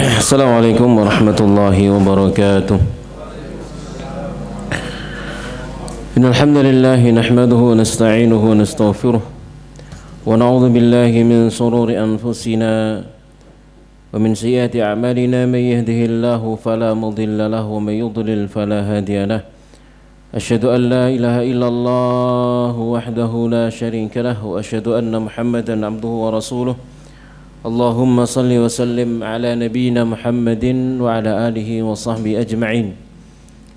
Assalamualaikum warahmatullahi wabarakatuh. Innal hamdalillah nahmaduhu wa nasta'inuhu wa nastaghfiruh wa na'udzu billahi min shururi anfusina wa min sayyiati a'malina may yahdihillahu fala mudilla lahu wa may yudlil fala hadiya lahu. Asyhadu an la ilaha illallah wahdahu la syarika lahu wa asyhadu anna Muhammadan 'abduhu wa rasuluh. Allahumma salli wa sallim ala nabiyyina Muhammadin wa ala alihi wa sahbihi ajma'in.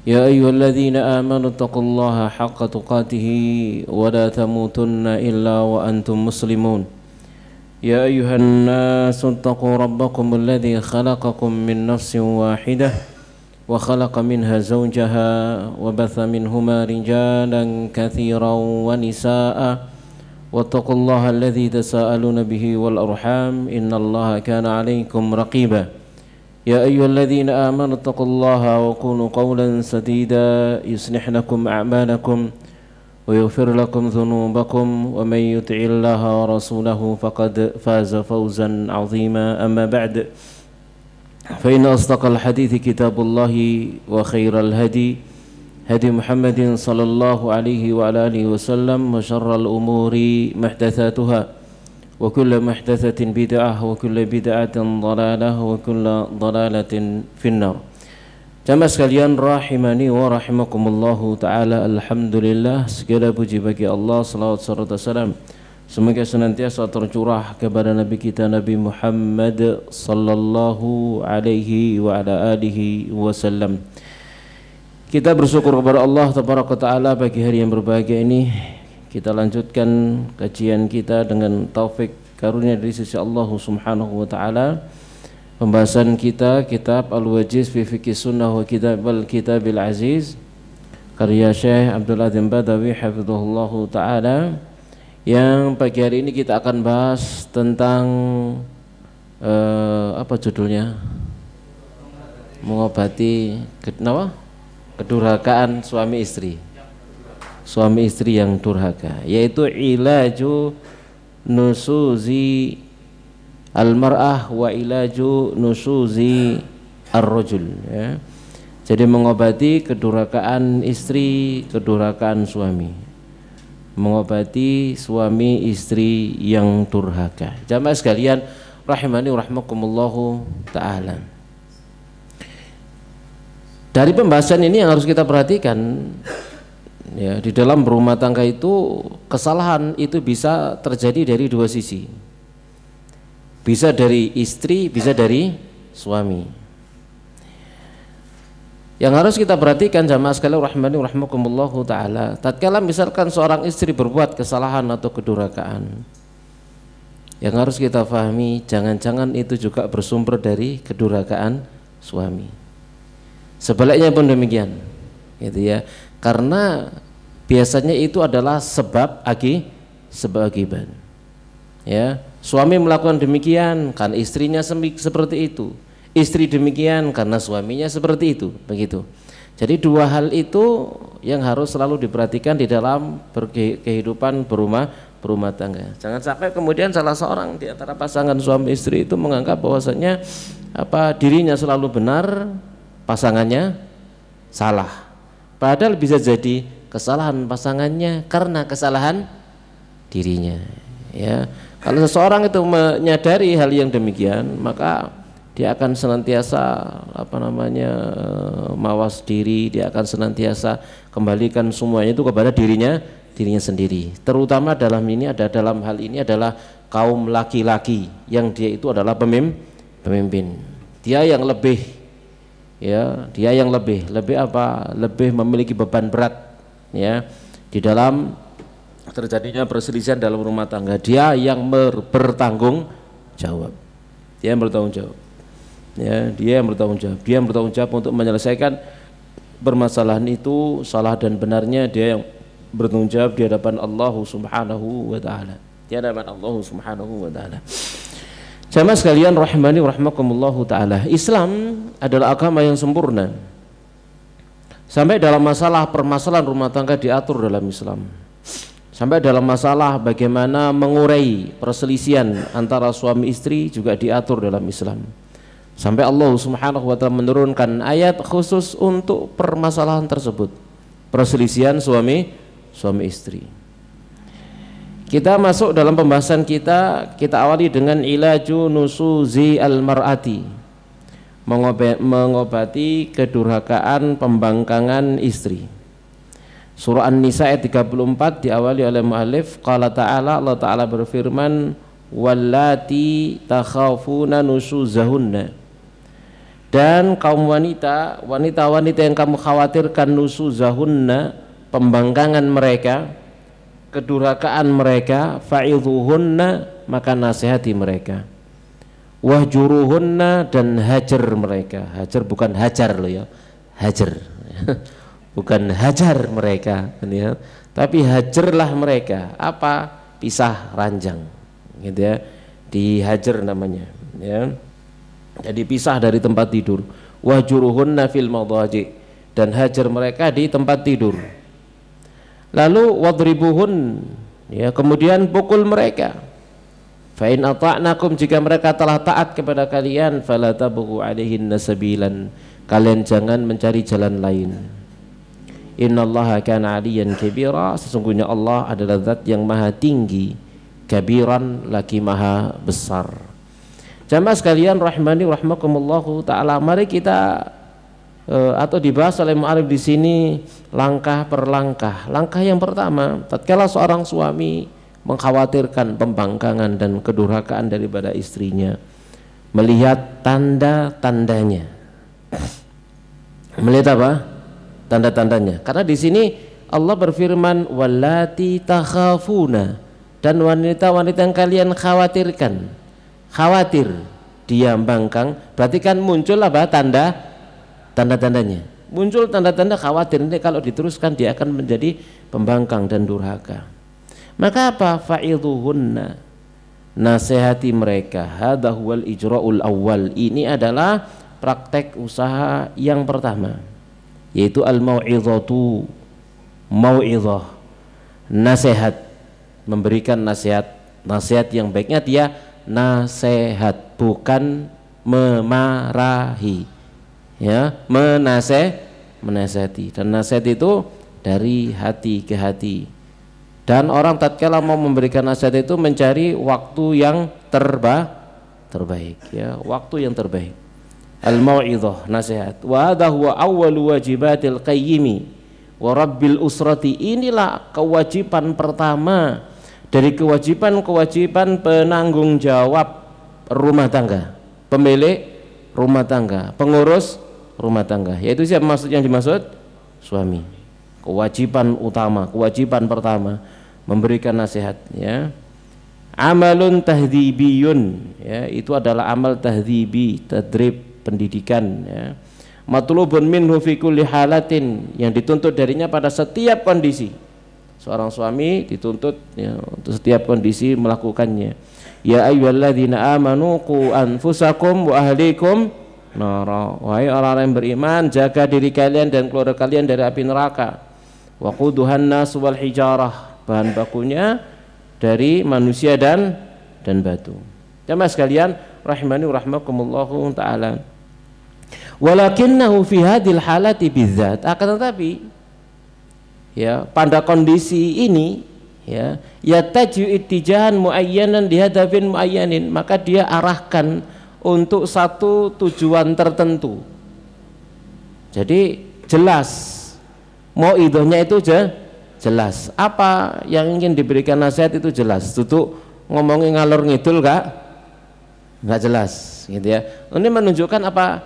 Ya ayyuhalladzina amanu taqullaha haqqa tuqatih wa la tamutunna illa wa antum muslimun. Ya ayyuhan nasu taqu rabbakum alladzi khalaqakum min nafsin wahidah wa khalaqa minha zawjaha wa batha minhuma rijalan katsiran wa nisaa'a. واتقوا الله الذي تساءلون به والأرحام إن الله كان عليكم رقيبا يا أيها الذين آمنوا اتقوا الله وقولوا قولا سديدا يصلح لكم أعمالكم ويغفر لكم ذنوبكم ومن يطع الله ورسوله فقد فاز فوزا عظيما أما بعد فإن أصدق الحديث كتاب الله وخير الهدي هدي محمد صلى الله عليه وعلى آله وسلم وشر الأمور محدثاتها وكل محدثة بدعة وكل بدعة ضلالة وكل ضلالة في النار. Jamaah sekalian rahimani wa rahimakumullahu ta'ala. Alhamdulillah, segala puji bagi Allah, salawat serta salam semoga senantiasa tercurah kepada Nabi kita Nabi Muhammad sallallahu alaihi wa ala alihi wasallam. Kita bersyukur kepada Allah Tabaraka Ta'ala pagi hari yang berbahagia ini. Kita lanjutkan kajian kita dengan taufik karunia dari sisi Allah Subhanahu wa Ta'ala. Pembahasan kita kitab Al-Wajiz fi Fiqh Sunnah wa Kitabil Aziz karya Syekh Abdul Adzim Badawi hafizahullahu Ta'ala, yang pagi hari ini kita akan bahas tentang apa judulnya? Mengobati kedurhakaan suami istri yang durhaka, yaitu ilaju nusuzi al-mar'ah wa ilaju nusuzi ar-rajul, ya. Jadi mengobati kedurhakaan istri, kedurhakaan suami, mengobati suami istri yang durhaka. Jamaah sekalian rahimani rahimakumullahu ta'ala. Dari pembahasan ini yang harus kita perhatikan, ya, di dalam berumah tangga itu kesalahan itu bisa terjadi dari dua sisi, bisa dari istri, bisa dari suami. Yang harus kita perhatikan jamaah sekalian rahimani rahimakumullahu ta'ala, tatkala misalkan seorang istri berbuat kesalahan atau kedurhakaan, yang harus kita pahami jangan-jangan itu juga bersumber dari kedurhakaan suami. Sebaliknya pun demikian, gitu ya. Karena biasanya itu adalah sebab akibat. Ya, suami melakukan demikian karena istrinya seperti itu. Istri demikian karena suaminya seperti itu, begitu. Jadi dua hal itu yang harus selalu diperhatikan di dalam kehidupan berumah tangga. Jangan sampai kemudian salah seorang di antara pasangan suami istri itu menganggap bahwasanya dirinya selalu benar, pasangannya salah. Padahal bisa jadi kesalahan pasangannya karena kesalahan dirinya, ya. Kalau seseorang itu menyadari hal yang demikian, maka dia akan senantiasa mawas diri, dia akan senantiasa kembalikan semuanya itu kepada dirinya sendiri. Terutama dalam hal ini adalah kaum laki-laki yang dia itu adalah pemimpin. Dia yang lebih lebih memiliki beban berat, ya, di dalam terjadinya perselisihan dalam rumah tangga. Dia yang bertanggung jawab. Dia yang bertanggung jawab untuk menyelesaikan permasalahan itu, salah dan benarnya dia yang bertanggung jawab di hadapan Allah Subhanahu wa Ta'ala. Jamaah sekalian rahimani rahimakumullahu ta'ala, Islam adalah agama yang sempurna. Sampai dalam permasalahan rumah tangga diatur dalam Islam. Sampai dalam masalah bagaimana mengurai perselisihan antara suami istri juga diatur dalam Islam. Sampai Allah Subhanahu wa taala menurunkan ayat khusus untuk permasalahan tersebut, perselisihan suami istri. Kita masuk dalam pembahasan kita awali dengan ilaju nusuzi al-mar'ati, mengobati kedurhakaan pembangkangan istri. Surah An-Nisa ayat 34 diawali oleh mu'allif, qala ta'ala, Allah ta'ala berfirman, wallati takhafuna nusuzahunna, dan kaum wanita yang kamu khawatirkan nusuzahunna, pembangkangan mereka, kedurhakaan mereka, fa'idhuhunna, maka nasihati mereka, wahjuruhunna, dan hajar mereka. Hajar bukan hajar loh ya, hajar bukan hajar mereka ya, tapi hajarlah mereka. Apa? Pisah ranjang gitu ya, dihajar namanya ya, jadi pisah dari tempat tidur. Wahjuruhunna fil madhaji, dan hajar mereka di tempat tidur. Lalu wadribuhun, ya, kemudian pukul mereka. Fa in ata'nakum, jika mereka telah taat kepada kalian, fala tabghu 'alaihinna sabilan, kalian jangan mencari jalan lain. Innallaha kana 'aliyan kabira, sesungguhnya Allah adalah zat yang maha tinggi, kabiran, lagi maha besar. Jamaah sekalian rahimani rahmakumullahu taala, mari kita atau dibahas oleh mu'arif di sini langkah per langkah. Langkah yang pertama, tatkala seorang suami mengkhawatirkan pembangkangan dan kedurhakaan daripada istrinya, melihat tanda-tandanya. Melihat apa? Tanda-tandanya. Karena di sini Allah berfirman, wallati takhafuna, dan wanita-wanita yang kalian khawatirkan. Khawatir dia bangkang, berarti kan muncul apa? Tanda-tandanya. Muncul tanda-tanda khawatir, ini kalau diteruskan dia akan menjadi pembangkang dan durhaka. Maka apa? Fa'idhuhunna, nasihati mereka. Hadza huwal ijra'ul awwal, ini adalah praktek usaha yang pertama, yaitu al-mau'izatu, mau'izah, nasihat, memberikan nasihat yang baiknya dia nasihat, bukan memarahi, ya, menasihati. Dan nasihat itu dari hati ke hati. Dan orang tatkala mau memberikan nasihat itu mencari waktu yang terbaik, ya, waktu yang terbaik. Al-mau'izah, nasihat. Wa hadha huwa awwalu wajibatil qayyimi wa rabbil usrati, inilah kewajiban pertama dari kewajiban penanggung jawab rumah tangga, pemilik rumah tangga, pengurus rumah tangga, yaitu siapa yang dimaksud? Suami. Kewajiban utama, kewajiban pertama memberikan nasihat, ya. Amalun tahdhibiyun, ya, itu adalah amal tahdhibi, tadrib, pendidikan, ya. Matlubun minhu fi kulli halatin, yang dituntut darinya pada setiap kondisi. Seorang suami dituntut, ya, untuk setiap kondisi melakukannya. Ya ayyuhalladzina amanu qu anfusakum wa ahlikum nara, wahai orang-orang yang beriman, jaga diri kalian dan keluarga kalian dari api neraka. Wa quduhan nas wal hijarah, bahan bakunya dari manusia dan batu. Jamaah sekalian rahimani rahmakumullahu taala. Walakinnahu fi hadhil halati bidzat, akan tetapi, ya, pada kondisi ini, ya, yataju ittijahan muayyanan dihadafin muayyanin, maka dia arahkan untuk satu tujuan tertentu. Jadi jelas mau idahnya itu jelas, apa yang ingin diberikan nasihat itu jelas. Tutup ngomongin ngalor ngidul nggak jelas, gitu ya. Ini menunjukkan apa,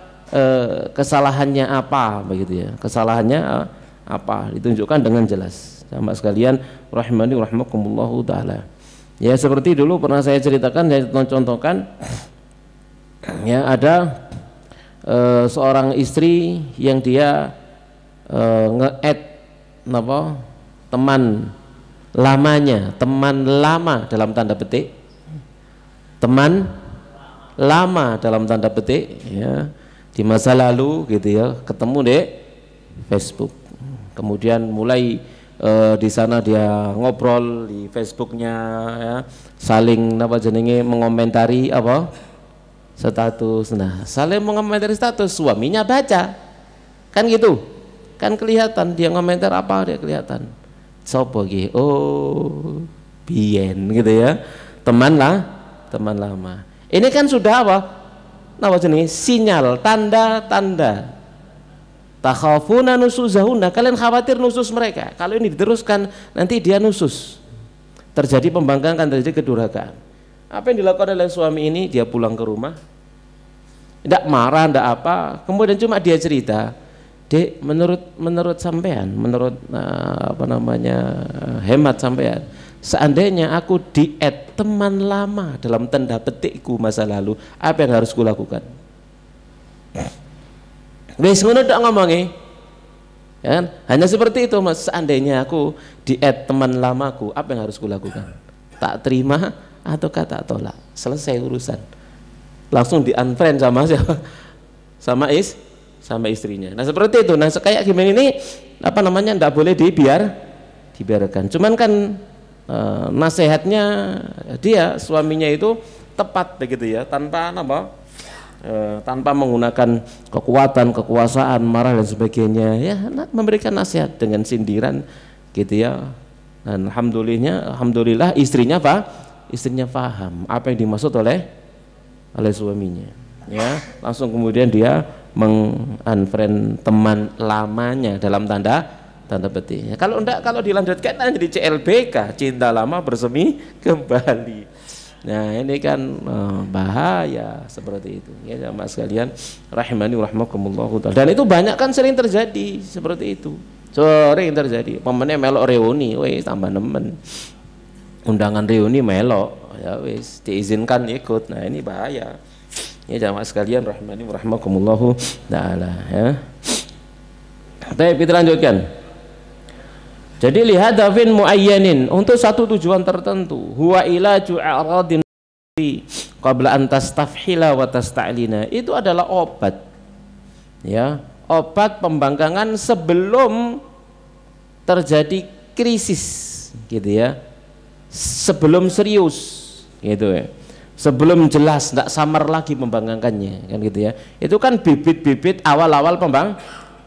kesalahannya apa, begitu ya, kesalahannya apa ditunjukkan dengan jelas. Sama sekalian rahimani rahimakumullahu taala, ya, seperti dulu pernah saya ceritakan, saya contohkan, ya, ada seorang istri yang dia nge-add teman lama dalam tanda petik, teman lama dalam tanda petik, ya, di masa lalu, gitu ya, ketemu di Facebook, kemudian mulai di sana dia ngobrol di Facebooknya, ya, saling mengomentari status. Nah, saling mengomentari status, suaminya baca, kan gitu, kan kelihatan dia ngomentar apa, dia kelihatan. Sopo ki, oh biyen gitu ya, teman lama. Ini kan sudah apa? Nama jenis sinyal, tanda-tanda. Takhafuna nusuzahuna, kalian khawatir nusus mereka. Kalau ini diteruskan nanti dia nusus. Terjadi pembangkangan, terjadi kedurhakaan. Apa yang dilakukan oleh suami ini? Dia pulang ke rumah, tidak marah, tidak apa. Kemudian cuma dia cerita, Dek, menurut sampean, menurut hemat sampean, seandainya aku diet teman lama dalam tanda petikku masa lalu, apa yang harus kulakukan? Wis ngono tok ngomongi. Ya kan? Hanya seperti itu, Mas. Seandainya aku diet teman lamaku, apa yang harus kulakukan? Tak terima atau tak tolak. Selesai urusan. Langsung di-unfriend sama siapa? Sama istrinya. Nah, seperti itu. Nah, kayak gimana ini enggak boleh dibiarkan. Cuman kan nasihatnya dia suaminya itu tepat begitu ya, tanpa menggunakan kekuasaan, marah dan sebagainya, ya memberikan nasihat dengan sindiran gitu ya. Dan alhamdulillah istrinya paham apa yang dimaksud oleh suaminya, ya. Langsung kemudian dia meng-unfriend teman lamanya dalam tanda petik. Kalau dilanjutkan jadi CLBK, cinta lama bersemi kembali. Nah, ini kan bahaya seperti itu. Ya, jamaah sekalian, rahimani rahimakumullah. Dan itu banyak kan sering terjadi seperti itu. Sering terjadi. Pemennya melok reuni, wes tambah nemen. Undangan reuni melok, ya wes diizinkan ikut. Nah, ini bahaya. Ya, jamaah sekalian, rahimani rahimakumullah taala, ya. Baik, kita lanjutkan. Jadi lihadafin muayyanin, untuk satu tujuan tertentu, huwa ilaju a'radin qabla an tastafhila wa tasta'lina, itu adalah obat, ya, obat pembangkangan sebelum terjadi krisis gitu ya, sebelum serius gitu ya, sebelum jelas, tidak samar lagi pembangkangannya kan gitu ya. Itu kan bibit-bibit awal-awal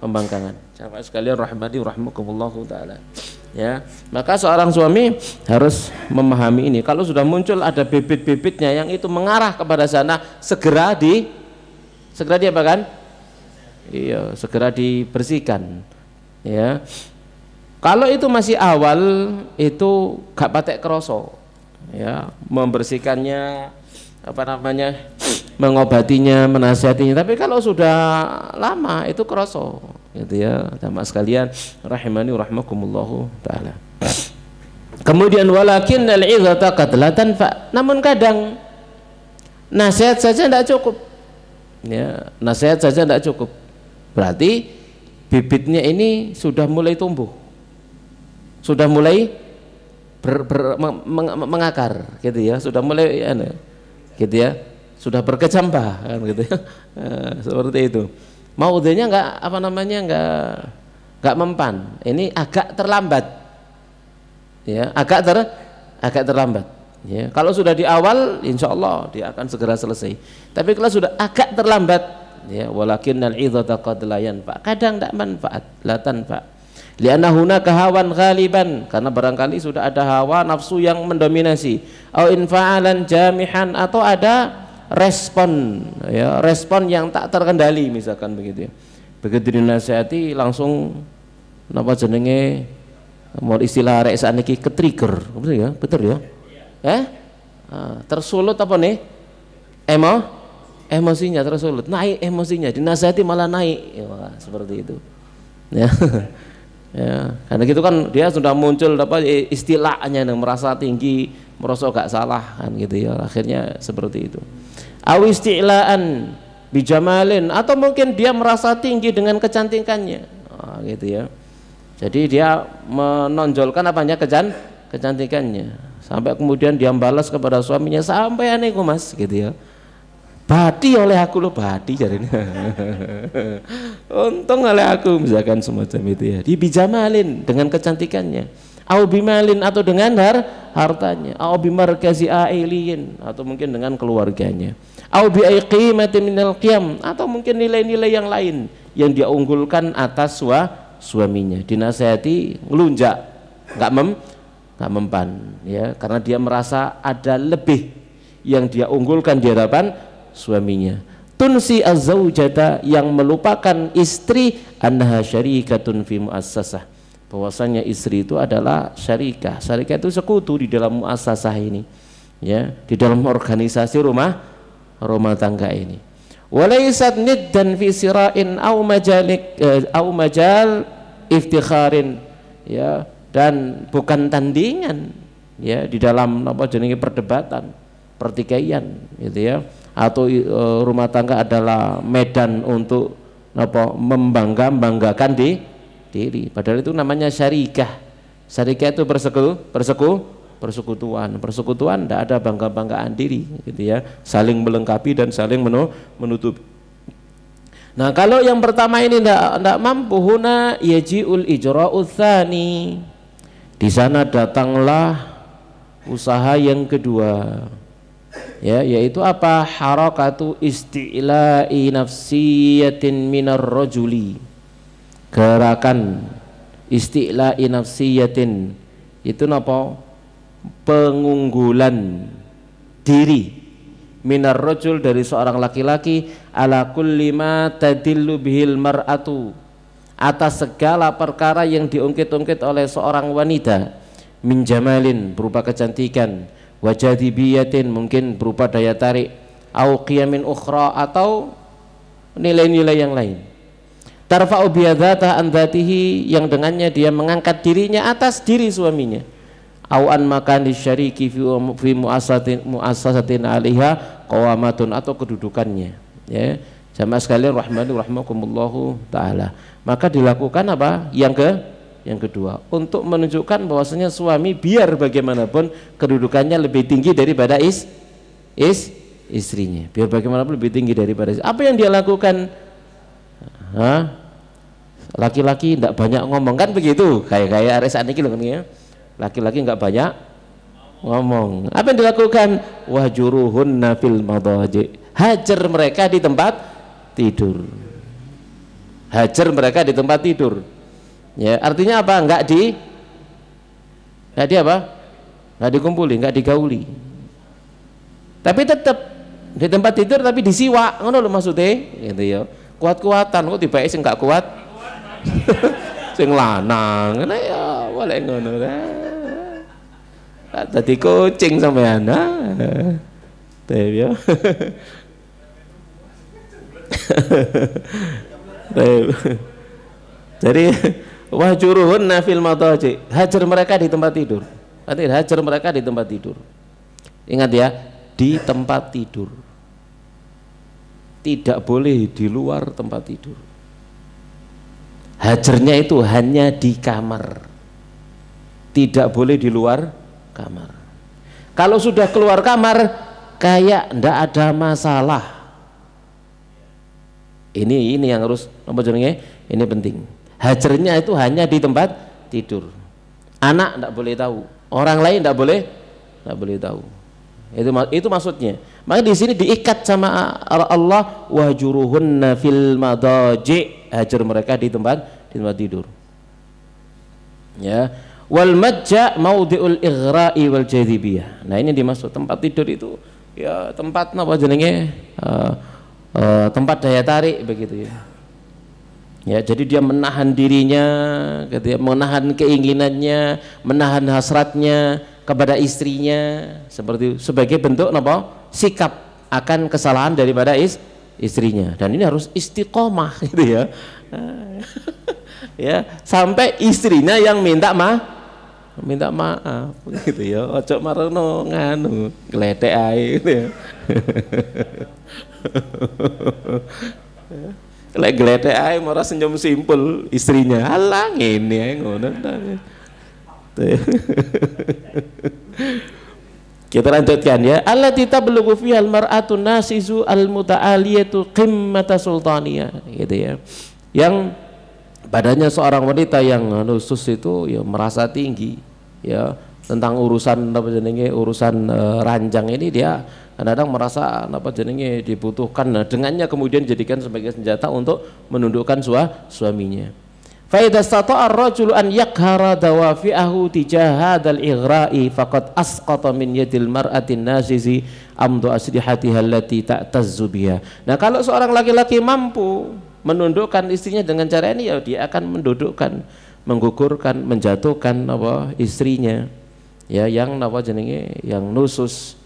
pembangkangan. Sahabat sekalian rahmati rahimakumullahu taala. Ya, maka seorang suami harus memahami ini. Kalau sudah muncul ada bibit-bibitnya yang itu mengarah kepada sana, segera diapakan? Iya, segera dibersihkan. Ya. Kalau itu masih awal, itu gak patek kroso. Ya, membersihkannya mengobatinya, menasihatinya. Tapi kalau sudah lama itu kroso gitu ya, jamaah sekalian rahimani rahimakumullahu taala. Kemudian walakin al-'izata qad la tanfa, namun kadang nasihat saja tidak cukup. Ya, nasihat saja tidak cukup. Berarti bibitnya ini sudah mulai tumbuh. Sudah mulai mengakar gitu ya, sudah mulai gitu ya, sudah berkecambah kan gitu ya. Seperti itu. Maudhunya nggak mempan. Ini agak terlambat. Ya, agak terlambat. Ya, kalau sudah di awal, insya Allah dia akan segera selesai. Tapi kalau sudah agak terlambat, ya, walakinnal 'idzata qad la yanfa, kadang tidak manfaat, la tanfa. Li'anna hunaka hawan ghaliban, karena barangkali sudah ada hawa nafsu yang mendominasi, au infa'alan jamihan, atau ada respon, ya, respon yang tak terkendali misalkan begitu ya. Begitu dinasihati langsung mau istilah arek sakniki ke-trigger, betul ya? Betul ya? Tersulut apa nih? Emosinya tersulut, naik emosinya, dinasihati malah naik. Ya, seperti itu. Ya. Ya, karena gitu kan dia sudah muncul istilahnya yang merasa tinggi, merasa gak salah kan gitu ya. Akhirnya seperti itu. Aw isti'laan bijamalin, atau mungkin dia merasa tinggi dengan kecantikannya. Gitu ya. Jadi dia menonjolkan kecantikannya. Sampai kemudian dia balas kepada suaminya, sampai anehku mas gitu ya. Badi oleh aku lo, badi jadinya. Untung oleh aku misalkan semacam itu ya. Dibijamalin dengan kecantikannya. au bimalin atau dengan hartanya, au bimarkazi ailiyin atau mungkin dengan keluarganya, au bi qimatin minal qiyam atau mungkin nilai-nilai yang lain yang dia unggulkan atas suaminya. Dinasihati ngelunjak, nggak mempan ya, karena dia merasa ada lebih yang dia unggulkan di hadapan suaminya. Tunsi az-zaujata, yang melupakan istri, annaha syarikatun fi muassasah, bahwasanya istri itu adalah syarikah. Syarikah itu sekutu di dalam muassasah ini ya, di dalam organisasi rumah tangga ini. Walaysat niddan fi sira'in au majal iftikharin ya, dan bukan tandingan ya di dalam apa jenenge perdebatan, pertikaian gitu ya, atau rumah tangga adalah medan untuk apa membanggakan diri, padahal itu namanya syarikah. Syarikah itu persekutuan, tidak ada bangga-banggaan diri gitu ya, saling melengkapi dan saling menutupi. Nah, kalau yang pertama ini tidak mampu, huna yaji'ul ijra'u tsani, di sana datanglah usaha yang kedua ya, yaitu apa? Harakatu isti'la'i nafsiyatin minar rajuli, gerakan isti'la'i nafsiyatin itu apa? Pengunggulan diri, minar rajul, dari seorang laki-laki, ala kulli ma tadillu bihil mar'atu, atas segala perkara yang diungkit-ungkit oleh seorang wanita, min jamalin, berupa kecantikan, wajadibiyatin, mungkin berupa daya tarik, au qiyamin ukhra, atau nilai-nilai yang lain, tarfa'u biyadzata an dzatihi, yang dengannya dia mengangkat dirinya atas diri suaminya, au an makani syariki fi muassasatin alaiha qawamatun, atau kedudukannya ya. Jamaah sekalian rahmani rahmakumullahu taala, maka dilakukan apa? Yang kedua, untuk menunjukkan bahwasanya suami biar bagaimanapun kedudukannya lebih tinggi daripada istrinya, biar bagaimanapun lebih tinggi daripada apa yang dia lakukan. Laki-laki tidak banyak ngomong kan begitu, kayak Aris aniki loh ya, laki-laki nggak banyak ngomong. Apa yang dilakukan? Wahjuruhunna fil madaji, hajar mereka di tempat tidur, hajar mereka di tempat tidur ya, artinya apa? Nggak di apa? Nggak dikumpuli, nggak digauli, tapi tetap di tempat tidur, tapi disiwak, ngono lho maksudnya gitu ya. Kuat-kuatan kok tiba sing nggak kuat sing lanang ngene ya, boleh ngono kan, dadi kucing sampean ya. Jadi wahjuruhunna fil madaji, hajar mereka di tempat tidur. Artinya hajar mereka di tempat tidur. Ingat ya, di tempat tidur, tidak boleh di luar tempat tidur. Hajarnya itu hanya di kamar, tidak boleh di luar kamar. Kalau sudah keluar kamar kayak ndak ada masalah. Ini yang harus nomor jenenge, ini penting. Hajarnya itu hanya di tempat tidur. Anak ndak boleh tahu, orang lain ndak boleh tahu. Itu maksudnya. Maka di sini diikat sama Allah, wahjuruhunna fil madaji, hajar mereka di tempat tidur. Ya. Wal majja maudhi'ul ighra'i wal jadhibiyah. Nah, ini dimaksud tempat tidur itu ya tempat apa jenenge? Tempat daya tarik begitu ya. Ya, jadi dia menahan dirinya, gitu ya, menahan keinginannya, menahan hasratnya kepada istrinya, seperti sebagai bentuk apa? Sikap akan kesalahan daripada istrinya. Dan ini harus istiqomah gitu ya. Ya, sampai istrinya yang minta maaf gitu ya. Ojo marono nganu gledek ae gitu ya. Lek gledek ae ora senyum simpul istrinya. Alah ngene ae ngono. Kita lanjutkan ya. Allati tablughu fiha al-mar'atu nasizu al-muta'aliyatu qimmata sultaniyah gitu ya. Yang badannya seorang wanita yang khusus itu ya merasa tinggi ya tentang urusan apa jenenge urusan ranjang ini dia kadang-kadang merasa apa jenenge dibutuhkan. Nah, dengannya kemudian dijadikan sebagai senjata untuk menundukkan suaminya. Fa idza stata'a ar-rajulu an yakhara dawafi'ahu tijaha hadzal ighra'i faqad asqata min yadil mar'atin nasizi amdu aslihatiha allati ta'tazzu biha. Nah, kalau seorang laki-laki mampu menundukkan istrinya dengan cara ini, ya dia akan mendudukkan, menggugurkan, menjatuhkan apa istrinya, ya yang apa jenenge yang nusus,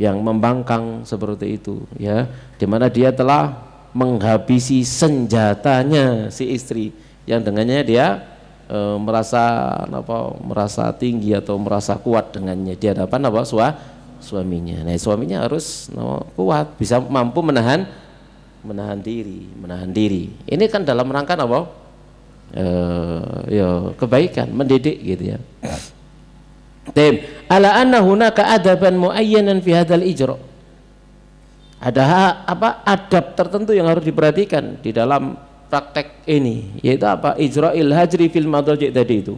yang membangkang seperti itu, ya, dimana dia telah menghabisi senjatanya si istri yang dengannya dia merasa tinggi atau merasa kuat dengannya di hadapan apa suaminya. Nah, suaminya harus kuat, bisa mampu menahan diri. Ini kan dalam rangka apa? Ya kebaikan, mendidik gitu ya. Tim ala anna hunaka adaban muayyanan fi hadzal ijra. Ada adab tertentu yang harus diperhatikan di dalam praktek ini, yaitu apa? Ijra'il hajri fil madaji' tadi itu.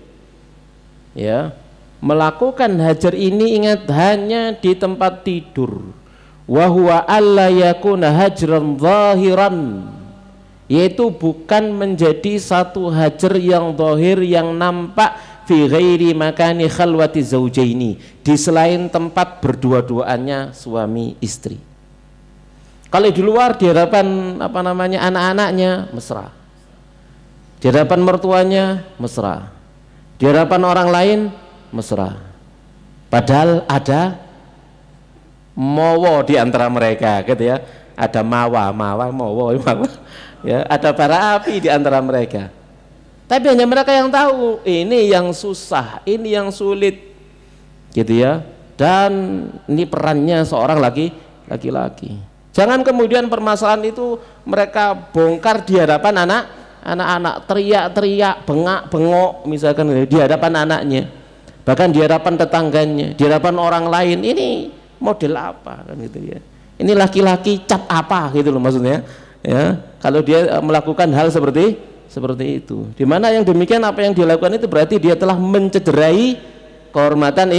Ya, melakukan hajar ini ingat hanya di tempat tidur. Wa huwa alla yakuna hajran zahiran, yaitu bukan menjadi satu hajar yang zahir yang nampak fi ghairi makani khalwati zaujaini, di selain tempat berdua-duaannya suami istri. Kalau di luar di hadapan apa namanya anak-anaknya mesra, di hadapan mertuanya mesra, di hadapan orang lain mesra, padahal ada mowo di antara mereka gitu ya, ada mawa mowo ya, ada bara api di antara mereka. Tapi hanya mereka yang tahu ini yang susah, ini yang sulit gitu ya, dan ini perannya seorang laki-laki. Jangan kemudian permasalahan itu mereka bongkar di hadapan anak-anak, teriak-teriak, bengak-bengok misalkan di hadapan anaknya, bahkan di hadapan tetangganya, di hadapan orang lain. Ini model apa kan gitu ya? Ini laki-laki cap apa gitu loh maksudnya ya, kalau dia melakukan hal seperti itu, dimana yang demikian apa yang dilakukan itu berarti dia telah mencederai kehormatan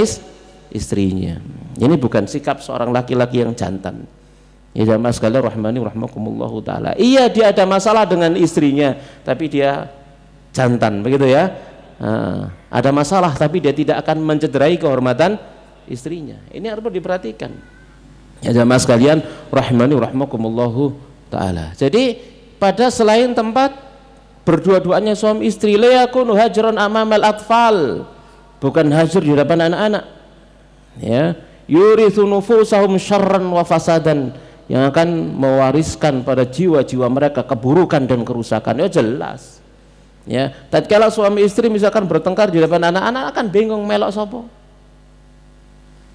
istrinya. Ini bukan sikap seorang laki-laki yang jantan. Ya jamaah sekalian rahmani rahmakumullahu taala. Iya, dia ada masalah dengan istrinya tapi dia jantan begitu ya. Ada masalah tapi dia tidak akan mencederai kehormatan istrinya. Ini harus diperhatikan. Ya jamaah sekalian rahmani rahmakumullahu taala. Jadi pada selain tempat berdua-duanya suami istri, la yakunu hajran amamal atfal, bukan hajar di hadapan anak-anak. Ya, yurithu nufusahum syarran wa fasadan, yang akan mewariskan pada jiwa-jiwa mereka keburukan dan kerusakan. Ya jelas. Ya, tatkala suami istri misalkan bertengkar di depan anak-anak akan bingung melok sapa.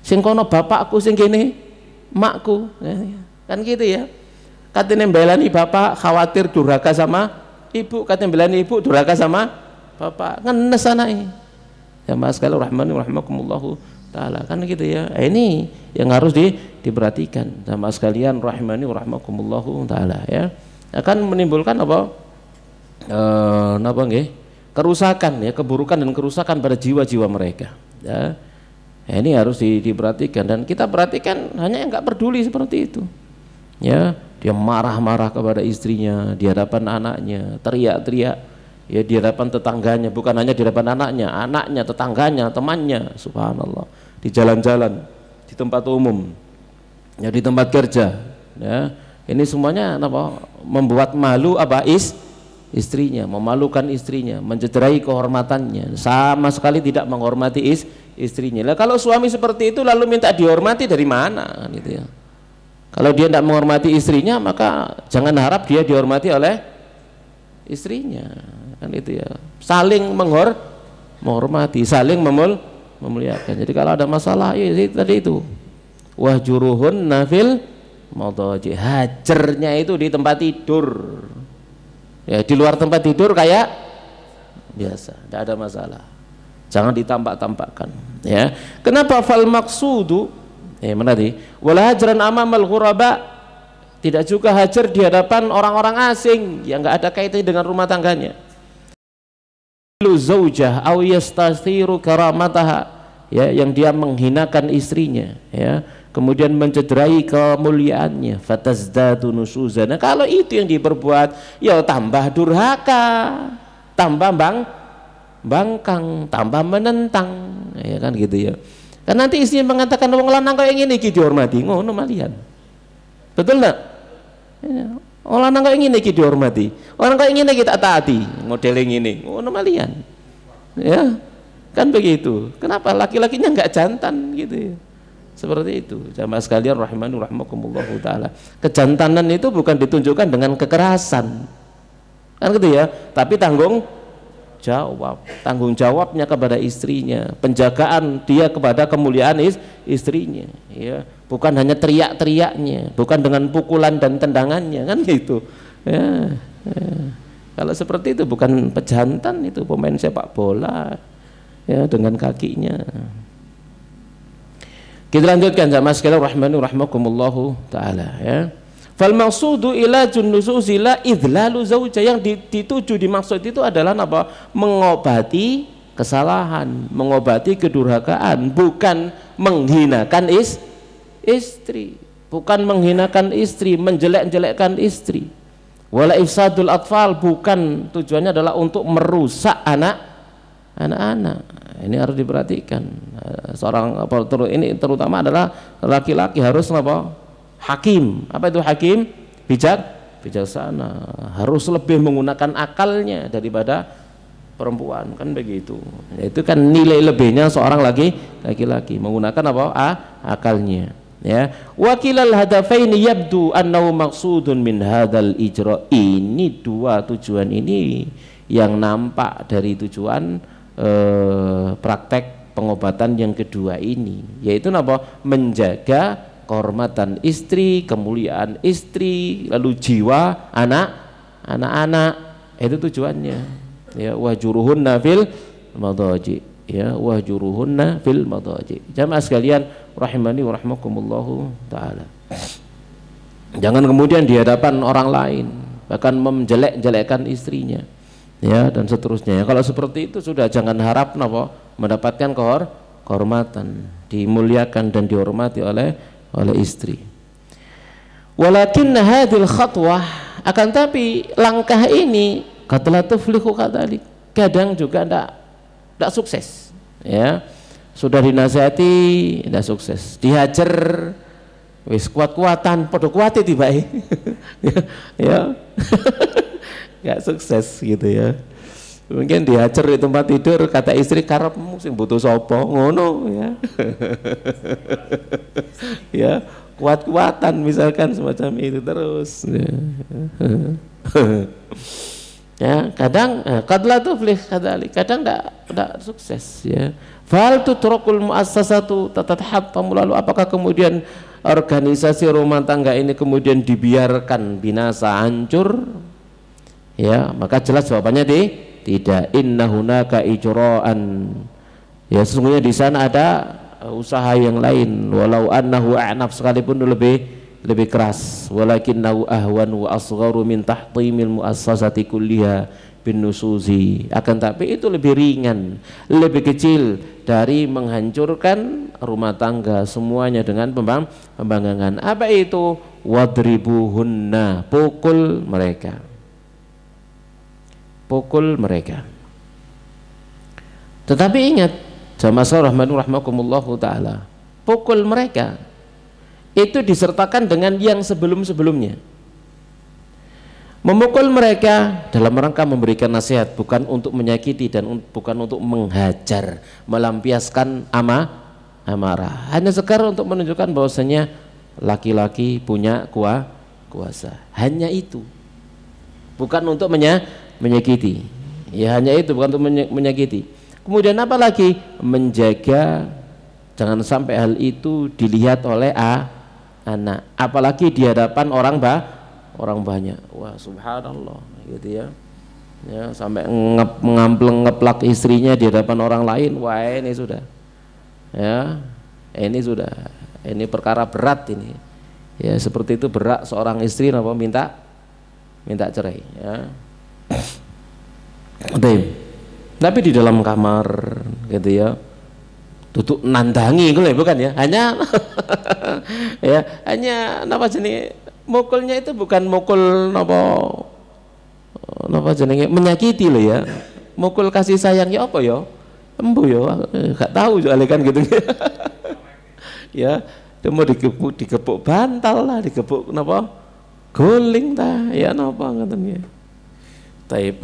Sing kono bapakku, sing kene makku. Kan gitu ya. Katanya mbelani bapak khawatir durhaka sama ibu, katanya mbelani ibu durhaka sama bapak. Ngenes anake. Ya mas sekalian rahmani rahmakumullahu taala, kan gitu ya. Ini yang harus diperhatikan sama sekalian rahimani rahmakumullahu taala ya. Akan menimbulkan apa kerusakan ya, keburukan dan kerusakan pada jiwa-jiwa mereka ya. Ini harus diperhatikan, dan kita perhatikan hanya yang nggak peduli seperti itu ya. Dia marah-marah kepada istrinya di hadapan anaknya, teriak-teriak ya di hadapan tetangganya, bukan hanya di hadapan anaknya, tetangganya, temannya, subhanallah, di jalan-jalan, di tempat umum ya, di tempat kerja ya. Ini semuanya apa? Membuat malu apa istrinya, memalukan istrinya, mencederai kehormatannya, sama sekali tidak menghormati istrinya. Lah kalau suami seperti itu lalu minta dihormati dari mana gitu ya. Kalau dia tidak menghormati istrinya, maka jangan harap dia dihormati oleh istrinya, kan itu ya. Saling menghormati, saling memuliakan. Jadi kalau ada masalah ya tadi itu wahjuruhun nafil madaji, hajarnya itu di tempat tidur ya, di luar tempat tidur kayak biasa, tidak ada masalah, jangan ditampak-tampakkan ya. Kenapa? Fal maksudu mana tadi? Wala hajran amamal ghuraba, tidak juga hajar di hadapan orang-orang asing yang nggak ada kaitannya dengan rumah tangganya. Zaujah aw yastathiru karamataha, ya, yang dia menghinakan istrinya, ya, kemudian mencederai kemuliaannya, fatazdadu nusuzan. Nah, kalau itu yang diperbuat, ya tambah durhaka, tambah bangkang, tambah menentang, ya kan gitu ya. Kan nanti istrinya mengatakan wong lanang kok ngene iki dihormati, ngono malian. Betul enggak? Ya. Wong lanang kok ngene iki dihormati. Orang kok ngene iki tak taati, modele ngene. Ngono malian. Ya. Kan begitu. Kenapa laki-lakinya enggak jantan gitu ya. Seperti itu. Jamaah sekalian rahimani rahimakumullah taala. Kejantanan itu bukan ditunjukkan dengan kekerasan. Kan gitu ya, tapi tanggung jawabnya kepada istrinya, penjagaan dia kepada kemuliaan istrinya, ya, bukan hanya teriak-teriaknya, bukan dengan pukulan dan tendangannya, kan gitu ya, ya. Kalau seperti itu bukan pejantan, itu pemain sepak bola ya dengan kakinya. Kita lanjutkan jamaah sekalian rahmani rahimakumullahu taala, ya. Fal maqsudu ilajun nusuzi la idlalu zauja, yang dituju dimaksud itu adalah apa? Mengobati kesalahan, mengobati kedurhakaan, bukan menghinakan istri, bukan menghinakan istri, menjelek-jelekkan istri. Wala ifsadul atfal, bukan tujuannya adalah untuk merusak anak-anak. Ini harus diperhatikan. Seorang ini terutama adalah laki-laki harus apa? Hakim. Apa itu hakim? Bijaksana, harus lebih menggunakan akalnya daripada perempuan, kan begitu. Itu kan nilai lebihnya seorang laki-laki menggunakan apa? Akalnya, ya. Wakilal hadafaini yabdu annahu maqsudun min hadzal ijra. Ini dua tujuan ini yang nampak dari tujuan praktek pengobatan yang kedua ini, yaitu apa? Menjaga kehormatan istri, kemuliaan istri, lalu jiwa anak-anak, itu tujuannya, ya. Wahjuruhunna fil madaji, ya, wahjuruhunna fil madaji. Jamaah sekalian rahimani wa rahimakumullahu taala, jangan kemudian di hadapan orang lain bahkan menjelek-jelekkan istrinya, ya, dan seterusnya. Kalau seperti itu sudah jangan harap mendapatkan kehormatan, dimuliakan dan dihormati oleh istri. Walakin hadhil khatwah, akan tapi langkah ini qad la tuflihu kadzalik, kadang juga tidak sukses, ya. Sudah dinasihati tidak sukses, dihajar wis kuat-kuatan padha kuate tibae ya nggak sukses gitu ya. Mungkin dihajar di tempat tidur, kata istri, karepmu sing butuh sapa ngono, ya. Ya, kuat-kuatan misalkan semacam itu terus. Ya, kadang qad la tuflih kadzalik, kadang enggak sukses, ya. Fal tutrakul muassasatu tatathattamu, lalu apakah kemudian organisasi rumah tangga ini kemudian dibiarkan binasa, hancur? Ya, maka jelas jawabannya tidak. Inna hunaka ijra'an, ya, sesungguhnya di sana ada usaha yang lain. Walau annahu a'naf, sekalipun lebih keras. Walakinnahu ahwan wa asgharu min tahtimil muassasati kulliha bin nusuzi, akan tapi itu lebih ringan, lebih kecil dari menghancurkan rumah tangga semuanya dengan pembanggangan. Apa itu? Wadribuhunna, pukul mereka, pukul mereka. Tetapi ingat, jamaah rahimakumullahu taala, pukul mereka itu disertakan dengan yang sebelum-sebelumnya. Memukul mereka dalam rangka memberikan nasihat, bukan untuk menyakiti dan bukan untuk menghajar, melampiaskan amarah. Hanya sekedar untuk menunjukkan bahwasanya laki-laki punya kuasa. Hanya itu. Bukan untuk menyakiti, ya, hanya itu, bukan untuk menyakiti. Kemudian apa lagi? Menjaga jangan sampai hal itu dilihat oleh anak, apalagi di hadapan orang banyak. Wah, subhanallah, gitu ya. Ya, sampai ngeplak istrinya di hadapan orang lain. Wah, ini sudah, ya, ini perkara berat ini, ya. Seperti itu berat seorang istri minta cerai, ya. Tapi di dalam kamar, gitu ya, tutuk nandangi gitu bukan ya, hanya ya hanya napa jenenge mukulnya itu bukan mukul napa jenenge menyakiti loh ya, mukul kasih sayang ya apa ya embu ya gak tahu soalnya kan gitu ya dia mau digepuk bantal lah, digepuk napa guling ta ya napa ngoten ya taib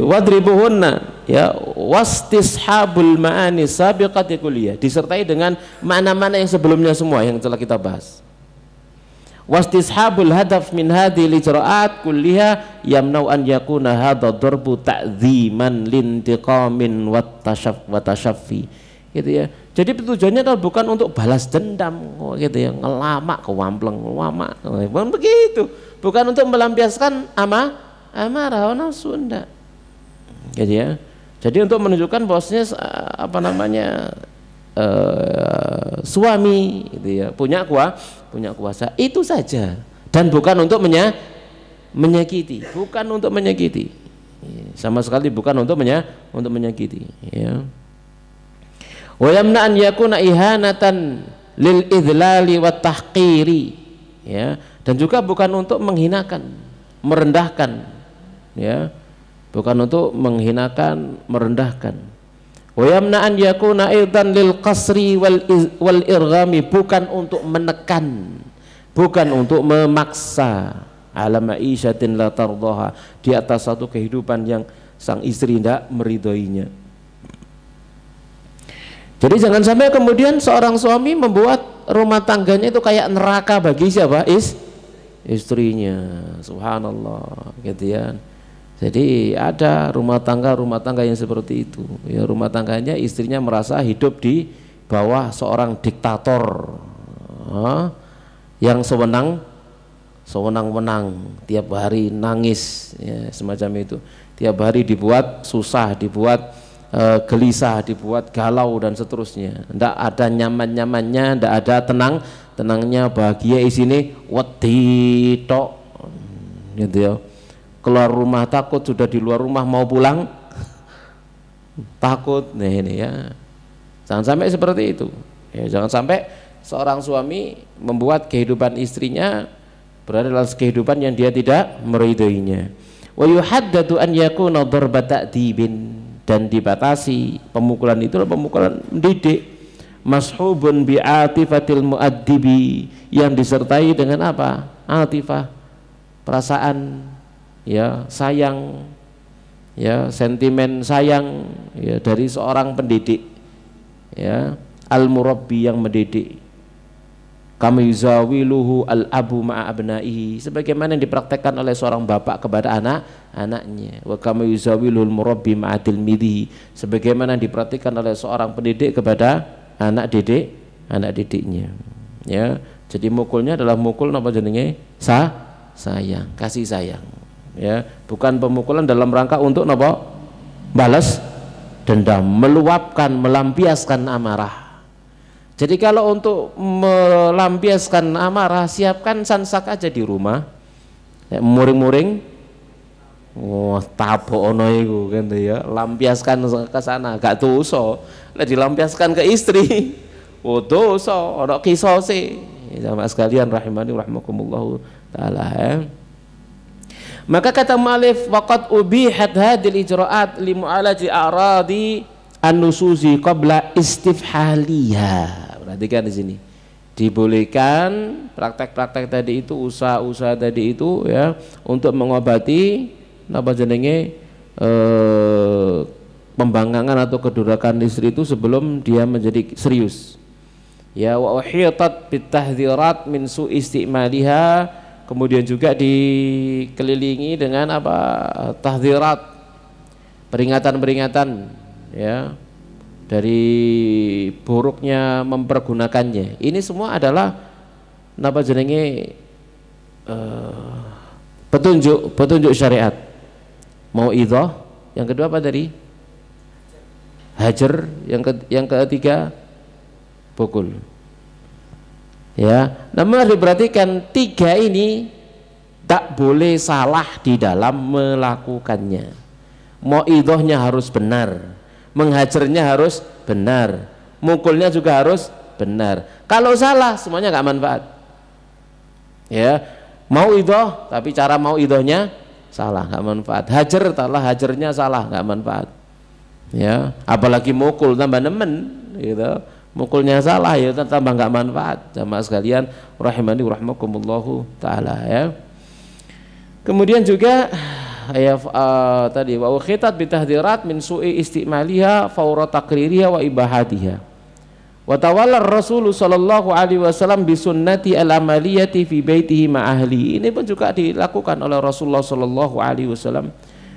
wadribuhunna ya wastishabul ma'ani sabiqati kulliyah, disertai dengan makna-makna yang sebelumnya semua yang telah kita bahas. Wastishabul hadaf min hadhil ijra'at kulliha yamna'u an yakuna hadha darbu ta'dhiman lintiqamin wa tashaffi gitu ya. Jadi tujuannya adalah bukan untuk balas dendam gitu ya, ngelamak kewampleng ngelamak bukan begitu, bukan untuk melampiaskan amarah nafsu enggak gitu ya. Jadi untuk menunjukkan bahwasanya apa namanya suami gitu ya punya kuasa itu saja, dan bukan untuk menyakiti, bukan untuk menyakiti sama sekali, bukan untuk menyakiti ya. Wa yamna an yakuna ihanatan lil idlali wat tahqiri ya, dan juga bukan untuk menghinakan, merendahkan ya, bukan untuk menghinakan, merendahkan. Wa yamna an yakuna aidan lil qasri wal irghami, bukan untuk menekan, bukan untuk memaksa, ala ma'isyatin la tardaha, di atas satu kehidupan yang sang istri tidak meridhoinya. Jadi jangan sampai kemudian seorang suami membuat rumah tangganya itu kayak neraka bagi siapa? Istrinya. Subhanallah gitu ya. Jadi ada rumah tangga yang seperti itu ya, rumah tangganya istrinya merasa hidup di bawah seorang diktator yang sewenang-wenang, tiap hari nangis ya, semacam itu, tiap hari dibuat susah, dibuat gelisah, dibuat galau dan seterusnya, ndak ada nyaman-nyamannya, ndak ada tenangnya, bahagia isine wedi tok gitu ya. Keluar rumah takut, sudah di luar rumah mau pulang takut. Nah ini ya, jangan sampai seperti itu ya, jangan sampai seorang suami membuat kehidupan istrinya berada dalam kehidupan yang dia tidak meridhoinya. Wa yuhaddadu an yakuna darba ta'dibin, dan dibatasi pemukulan itu adalah pemukulan mendidik, mashubun bi'atifatil muaddibi, yang disertai dengan apa? Atifah, perasaan ya, sayang ya, sentimen sayang ya dari seorang pendidik ya, al-murabbi yang mendidik. Kama yuzawiluhu al-abu ma'a abnaihi, sebagaimana yang dipraktekkan oleh seorang bapak kepada anak-anaknya. Wa kama yuzawiluhul murabbi ma'a tilmidhi, sebagaimana yang diperhatikan oleh seorang pendidik kepada anak didiknya ya. Jadi mukulnya adalah mukul apa jenenge? Sayang, kasih sayang ya, bukan pemukulan dalam rangka untuk napa? Balas dendam, meluapkan, melampiaskan amarah. Jadi kalau untuk melampiaskan amarah, siapkan sansak aja di rumah, muring-muring, wah tapok ono iku kan ya, lampiaskan ke sana, gak dosa. Lah dilampiaskan ke istri, oh dosa, ono kisose. Sama sekalian rahimani rahimakumullah taala ya. Maka kata mu'alif, waqad ubihat hadil ijra'at li mu'alaji a'radi an-nusuzi qabla istifhaliha. Perhatikan di sini, dibolehkan praktek-praktek tadi itu, usaha-usaha tadi itu ya, untuk mengobati apa jenenge pembangkangan atau kedurakan istri itu sebelum dia menjadi serius ya. Wa uhitat bitahdhirat min su istimaliha, kemudian juga dikelilingi dengan apa? Tahdhirat, peringatan-peringatan ya, dari buruknya mempergunakannya. Ini semua adalah napa jenenge petunjuk syariat. Mau idhah, yang kedua apa tadi? Hajar, yang ketiga pukul. Ya, namun harus diperhatikan, tiga ini tak boleh salah di dalam melakukannya. Mauidhahnya harus benar, menghajarnya harus benar, mukulnya juga harus benar. Kalau salah semuanya nggak manfaat. Ya, mauidhah tapi cara mauidhahnya salah, nggak manfaat. Hajar salah, hajarnya salah, nggak manfaat. Ya, apalagi mukul tambah nemen, gitu. Mukulnya salah ya tambah nggak manfaat. Jamaah sekalian rahimani rahmakumullahu taala ya. Kemudian juga ya tadi wa khitat bitahdirat min su'i istimaliha fawra takririha wa ibahatiha. Wa tawalla Rasul sallallahu alaihi wasallam bi sunnati al-amaliyati fi baitihi ma ahli. Ini pun juga dilakukan oleh Rasulullah sallallahu alaihi wasallam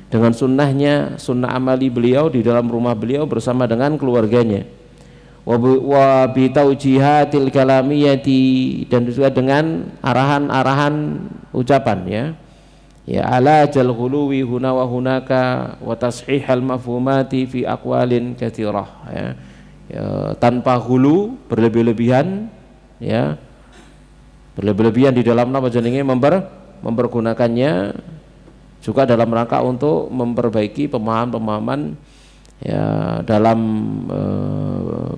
dengan sunnahnya, sunnah amali beliau di dalam rumah beliau bersama dengan keluarganya. Wa bi taujihatil kalamiyati, dan juga dengan arahan-arahan ucapan ya. Ya ala jal ghuluwi huna wa hunaka wa tashihal mafhumati fi aqwalin katsirah ya. Ya, tanpa hulu berlebih-lebihan ya. Berlebih-lebihan di dalam apa jenenge mempergunakannya juga dalam rangka untuk memperbaiki pemahaman-pemahaman ya dalam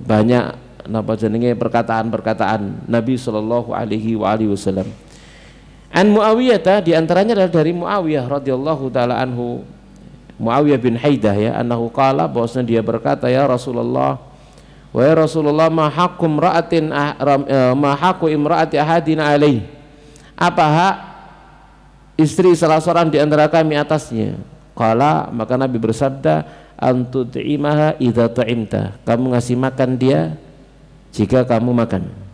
banyak napa jenenge perkataan-perkataan Nabi sallallahu alaihi wasallam. An Muawiyah, di antaranya adalah dari Muawiyah radhiyallahu taala anhu, Muawiyah bin Haidah ya, annahu qala, bahwasanya dia berkata, ya Rasulullah, wahai Rasulullah, ma haqqu imra'ati ahadina alaih, apa hak istri salah seorang di antara kami atasnya? Qala, maka Nabi bersabda, antut'imaha idza ta'imta, kamu ngasih makan dia jika kamu makan.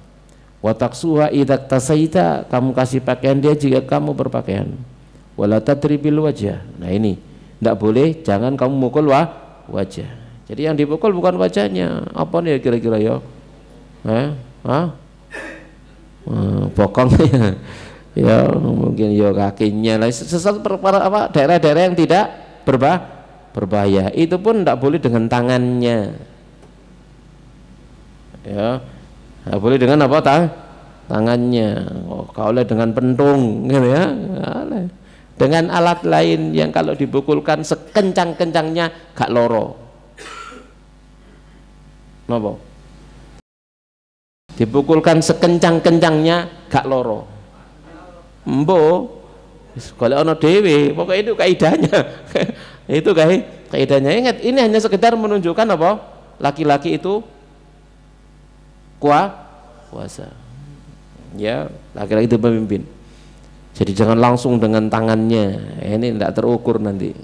Wa taqsuha idza tasaita, kamu kasih pakaian dia jika kamu berpakaian. Wala tadribil wajah. Nah ini tidak boleh, jangan kamu mukul wajah. Jadi yang dipukul bukan wajahnya. Apa nih kira-kira ya? Bokong ya mungkin ya kakinya lah, sesuatu apa daerah-daerah yang tidak berbahaya. Itu pun tidak boleh dengan tangannya. Ya. Nah, boleh dengan apa tangannya. Kalau dengan pentung gitu ya. Dengan alat lain yang kalau dipukulkan sekencang-kencangnya gak loro. Napa? Dipukulkan sekencang-kencangnya gak loro. Embo kalau ono dewe, pokoknya itu kaidahnya. Itu kaidahnya. Ingat, ini hanya sekedar menunjukkan apa? Laki-laki itu kuasa ya, laki-laki itu pemimpin. Jadi jangan langsung dengan tangannya, ini tidak terukur nanti.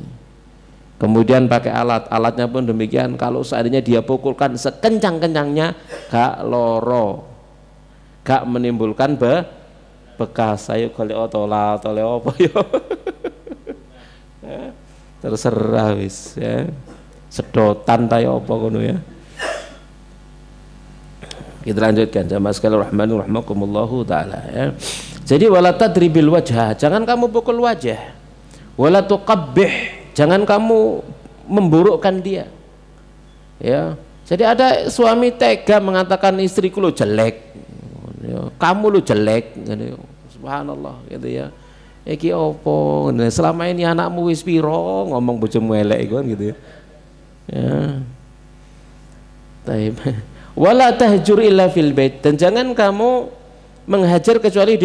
Kemudian pakai alatnya pun demikian. Kalau seandainya dia pukulkan sekencang-kencangnya gak loro, gak menimbulkan bekas. Ayo golek otola apa yo. Terserah wis ya. Sedotan ta apa ngono ya. Kita lanjutkan jamaah sekalian rahmani rahmakumullahu taala ya. Jadi wala tadribil wajah, jangan kamu pukul wajah. Wala tuqabbih, jangan kamu memburukkan dia. Ya. Jadi ada suami tega mengatakan istriku lo jelek. Ya, kamu lo jelek gitu. Subhanallah gitu ya. Iki opo? Selama ini anakmu wis piro ngomong bojomu elek kan gitu ya. Ya. Taib. Wala tahjur illa fil bait, dan jangan kamu menghajar kecuali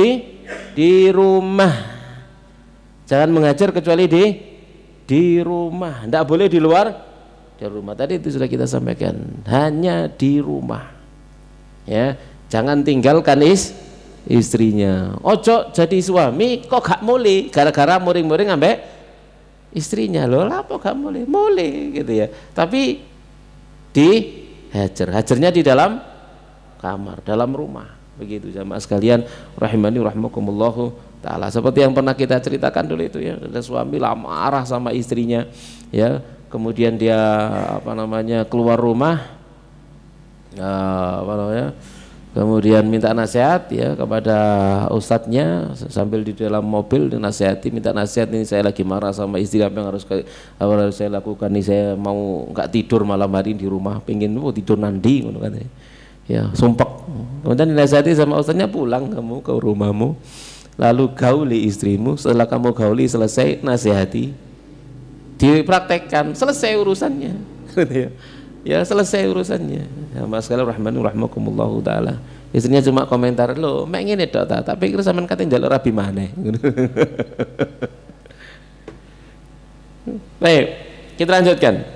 di rumah. Jangan menghajar kecuali di rumah. Tidak boleh di luar rumah. Tadi itu sudah kita sampaikan. Hanya di rumah. Ya, jangan tinggalkan istrinya. Ojo jadi suami kok gak mulai gara-gara muring-muring ambek istrinya. Loh, apa gak mulai? Mulai gitu ya. Tapi hajarnya di dalam kamar, dalam rumah. Begitu jamaah sekalian rahimani rahmakumullahu taala. Seperti yang pernah kita ceritakan dulu itu ya, ada suami lah marah sama istrinya ya, kemudian dia keluar rumah kemudian minta nasihat ya kepada ustadznya sambil di dalam mobil, dinasihati, minta nasihat, ini saya lagi marah sama istri, apa yang harus saya lakukan nih, saya mau nggak tidur malam hari di rumah, pengen tidur nanti katanya ya, sumpek. Kemudian dinasihati sama ustadznya, pulang kamu ke rumahmu lalu gauli istrimu, setelah kamu gauli selesai nasihati, dipraktekkan, selesai urusannya. Gitu ya. Ya selesai urusannya. Ya, mas sekalian rahmakumullahu taala. Istrinya cuma komentar, "Lho, mek ngene tok ta, tak pikir sampean kate njaluk rabi maneh." Baik, kita lanjutkan.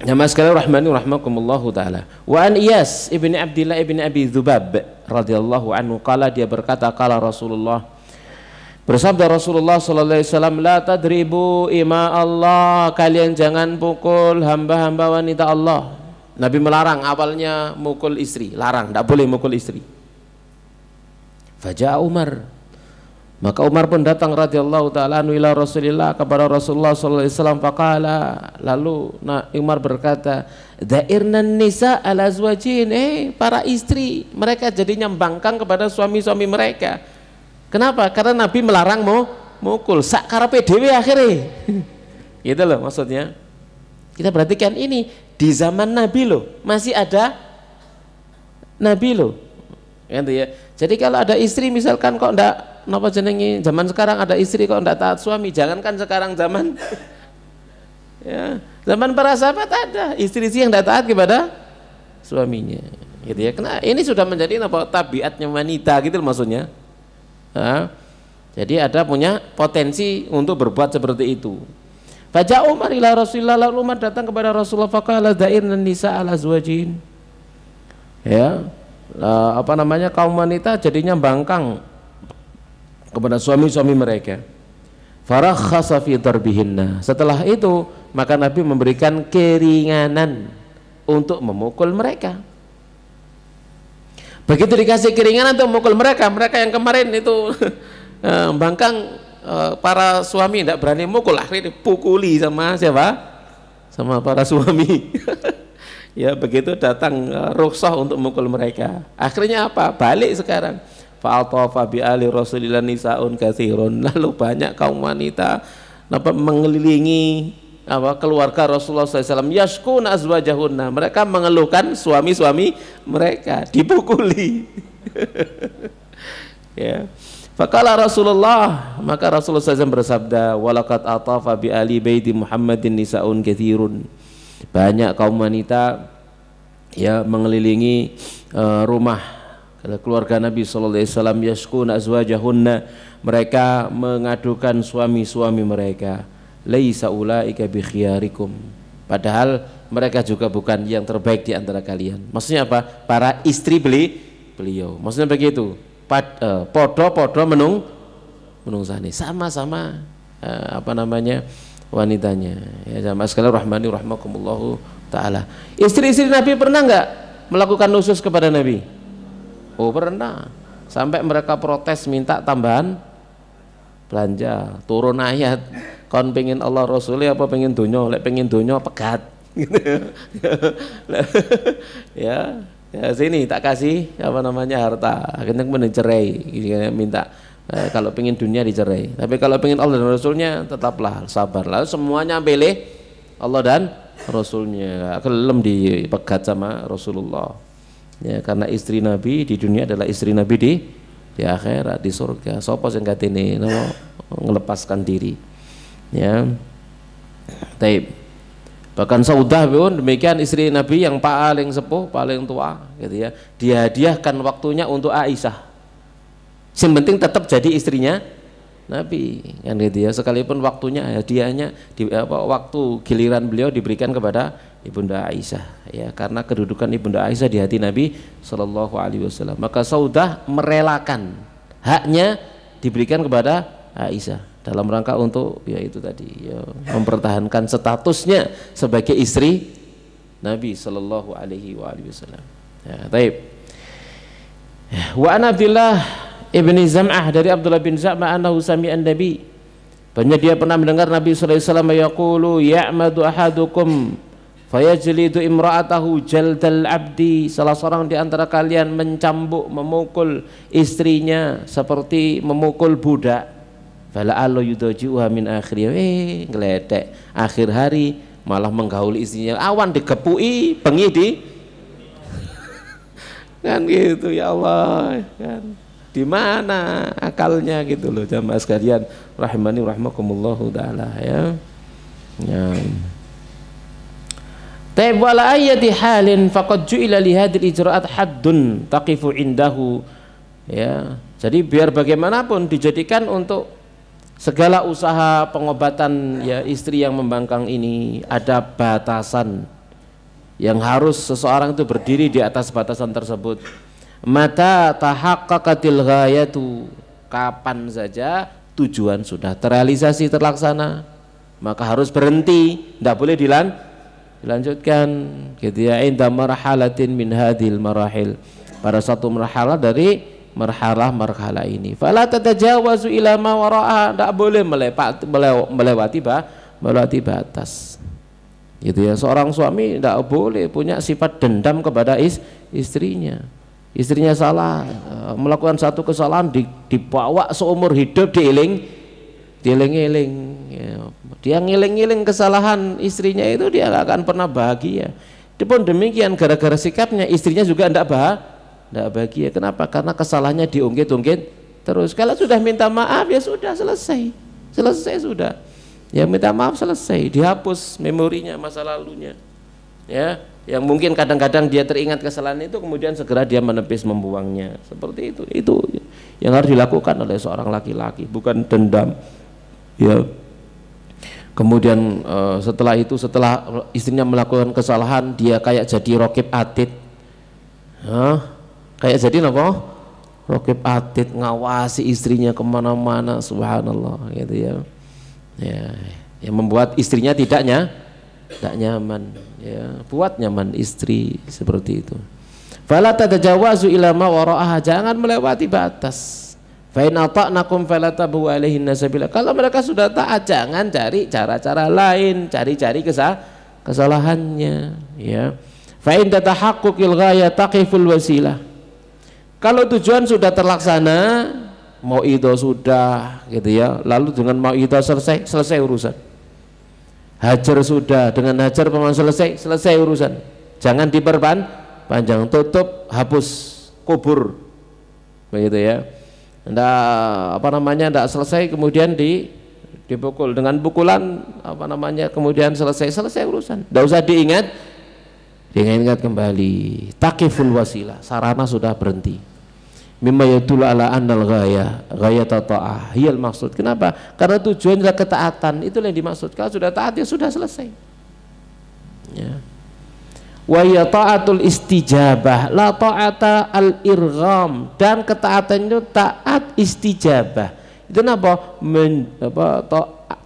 Ya mas sekalian rahmakumullahu taala. Wa an Iyas ibni Abdillah ibni Abi Dzubab radhiyallahu anhu qala, dia berkata, qala Rasulullah, bersabda Rasulullah sallallahu alaihi wasallam, la tadribu ima Allah, kalian jangan pukul hamba-hamba wanita Allah. Nabi melarang awalnya mukul istri, larang, tidak boleh mukul istri. Faja'a Umar, maka Umar pun datang radhiyallahu taala anhu ila Rasulillah, kepada Rasulullah sallallahu alaihi wasallam, faqala, lalu Umar berkata, da'irnan nisa ala azwajin, para istri mereka jadi nyambangkang kepada suami-suami mereka. Kenapa? Karena Nabi melarang mau mukul sak karepe dhewe akhirnya. Gitu loh maksudnya. Kita perhatikan ini di zaman Nabi loh, masih ada Nabi loh. Gitu ya. Jadi kalau ada istri misalkan kok ndak napa jenenge, zaman sekarang ada istri kok ndak taat suami, jangankan sekarang zaman ya, zaman para sahabat ada istri-istri yang ndak taat kepada suaminya. Gitu ya. Karena ini sudah menjadi apa tabiatnya wanita gitu loh maksudnya. Nah, jadi ada punya potensi untuk berbuat seperti itu. Faja Umar ila Rasulillah, lalu Umar datang kepada Rasulullah, faqala da'irna nisa ala azwajin. Ya, apa namanya, kaum wanita jadinya bangkang kepada suami-suami mereka. Farakhasa fi darbihinna. Setelah itu maka Nabi memberikan keringanan untuk memukul mereka. Begitu dikasih keringanan untuk memukul mereka, mereka yang kemarin itu bangkang, para suami tidak berani mukul, akhirnya dipukuli sama siapa? Sama para suami. Ya begitu datang rukhsah untuk memukul mereka. Akhirnya apa? Balik sekarang. Fa'atafa bi ali Rasulillah nisaun katsirun. Lalu banyak kaum wanita mengelilingi keluarga Rasulullah SAW, yashkun azwajahunna, mereka mengeluhkan suami-suami mereka dipukuli. Ya. Faqala Rasulullah, maka Rasulullah SAW bersabda, walaqad atafa bi ali baiti Muhammadin nisaun katsirun. Banyak kaum wanita ya mengelilingi rumah keluarga Nabi SAW, yashkun azwajahunna, mereka mengadukan suami-suami mereka. Laisa ulaika bi khiyarikum, padahal mereka juga bukan yang terbaik di antara kalian. Maksudnya apa? Para istri beliau. Maksudnya begitu. Podo-podo menungsani, sama-sama apa namanya wanitanya. Ya jamaah sekalian rahmani rahmakumullahu taala. Istri-istri Nabi pernah enggak melakukan nusus kepada Nabi? Oh pernah. Sampai mereka protes minta tambahan belanja, turun ayat. Kon pengen Allah Rasulnya apa pengen dunya? Lek pengen dunya pegat. Ya, ya sini tak kasih apa namanya harta. Akhirnya kemudian cerai. Minta kalau pengen dunia dicerai. Tapi kalau pengen Allah dan Rasulnya tetaplah sabar. Lalu semuanya pilih Allah dan Rasulnya. Kelem dipegat sama Rasulullah. Ya karena istri Nabi di dunia adalah istri Nabi di akhirat, di surga. Sopo sing katene ngelepaskan diri. Ya, taib. Bahkan Saudah pun demikian, istri Nabi yang paling sepuh, paling tua, gitu ya. Dihadiahkan waktunya untuk Aisyah. Yang penting tetap jadi istrinya Nabi, kan gitu ya. Sekalipun waktunya hadiahnya waktu giliran beliau diberikan kepada Ibunda Aisyah, ya karena kedudukan Ibunda Aisyah di hati Nabi Shallallahu Alaihi Wasallam. Maka Saudah merelakan haknya diberikan kepada Aisyah dalam rangka untuk ya itu tadi ya, mempertahankan statusnya sebagai istri Nabi Shallallahu Alaihi Wasallam. Ya, taib. Wa an Abdullah ibni Zam'ah, dari Abdullah bin Zam'ah annahu sami'an Nabi, bahwa dia pernah mendengar Nabi sallallahu alaihi wasallam yaqulu ya'madu ahadukum fayajlidu imra'atahu jaldal abdi, salah seorang di antara kalian mencambuk, memukul istrinya seperti memukul budak. Fala'allu yudaji'uha min akhirih, ngeledek akhir hari malah menggauli istrinya, awan digepui bengi di kan gitu. Ya Allah, kan di mana akalnya gitu loh jamaah sekalian rahimani rahmakumullahu taala ya. Ya. Taib wala ayati halin faqad ju'ila li hadhil ijra'at haddun taqifu indahu. Ya, jadi biar bagaimanapun dijadikan untuk segala usaha pengobatan ya istri yang membangkang ini ada batasan yang harus seseorang itu berdiri di atas batasan tersebut. Mata tahaqqaqatil ghayatu, kapan saja tujuan sudah terrealisasi terlaksana maka harus berhenti, tidak boleh dilanjutkan gitu ya. Inda marhalatin min hadhil marahil, pada satu marhalah dari marhalah ini. Fala tatajawazu ila ma wara'a, tidak boleh melewati batas gitu ya. Seorang suami tidak boleh punya sifat dendam kepada istrinya. Istrinya salah, melakukan satu kesalahan, dibawa seumur hidup dieling-eling ya. Dia ngiling-ngiling kesalahan istrinya itu, dia gak akan pernah bahagia. Pun demikian, gara-gara sikapnya istrinya juga tidak bahagia. Kenapa? Karena kesalahannya diungkit-ungkit terus. Kalau sudah minta maaf ya sudah, selesai sudah ya, minta maaf selesai, dihapus memorinya masa lalunya ya. Yang mungkin kadang-kadang dia teringat kesalahan itu, kemudian segera dia menepis, membuangnya. Seperti itu yang harus dilakukan oleh seorang laki-laki, bukan dendam ya. Kemudian setelah istrinya melakukan kesalahan, dia kayak jadi Raqib Atid, kayak jadi apa? Raqib Atid, ngawasi istrinya kemana-mana, subhanallah gitu ya. Yang membuat istrinya tidak nyaman ya, buat nyaman istri seperti itu. Fala tatajawazu ila ma wara'aha, jangan melewati batas. Fa in ata'nakum fala tabu alaihinna sabila, kalau mereka sudah taat jangan cari cara-cara lain, cari-cari kesalahannya ya. Fa in tatahaqquqil ghaya taqiful wasilah, kalau tujuan sudah terlaksana, mauidhah sudah gitu ya, lalu dengan mauidhah selesai urusan. Hajar sudah, dengan hajar paman selesai urusan. Jangan diperpanjang, tutup, hapus, kubur, begitu ya. Ndak selesai kemudian dipukul dengan pukulan kemudian selesai urusan. Ndak usah diingat kembali. Taqiful wasilah, sarana sudah berhenti. Mimma yadullu ala annal ghayata ta'ah hiyal maksud. Kenapa? Karena tujuan adalah ketaatan, itulah yang dimaksud. Kalau sudah taat ya sudah selesai ya. Wa ya ta'atul istijabah la ta'ata al-irgham, dan ketaatan itu taat istijabah. Itu apa?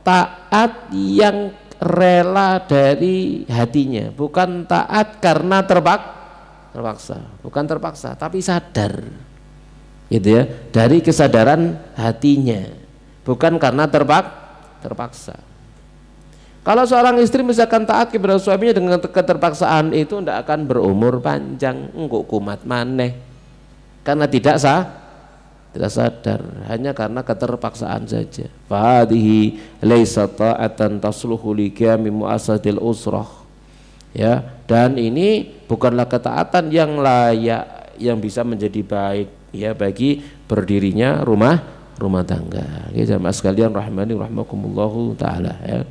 Taat yang rela dari hatinya, bukan taat karena terpaksa, bukan terpaksa tapi sadar gitu ya, dari kesadaran hatinya, bukan karena terpaksa. Kalau seorang istri misalkan taat kepada suaminya dengan keterpaksaan, itu tidak akan berumur panjang, engkau kumat maneh, karena tidak sadar, hanya karena keterpaksaan saja. Fahadihi laisa ta'atan tasluhu li qiyami mu'assatil usrah ya, dan ini bukanlah ketaatan yang layak, yang bisa menjadi baik ya bagi berdirinya rumah tangga. Ya jamaah sekalian rahimani rahimakumullahu taala ya.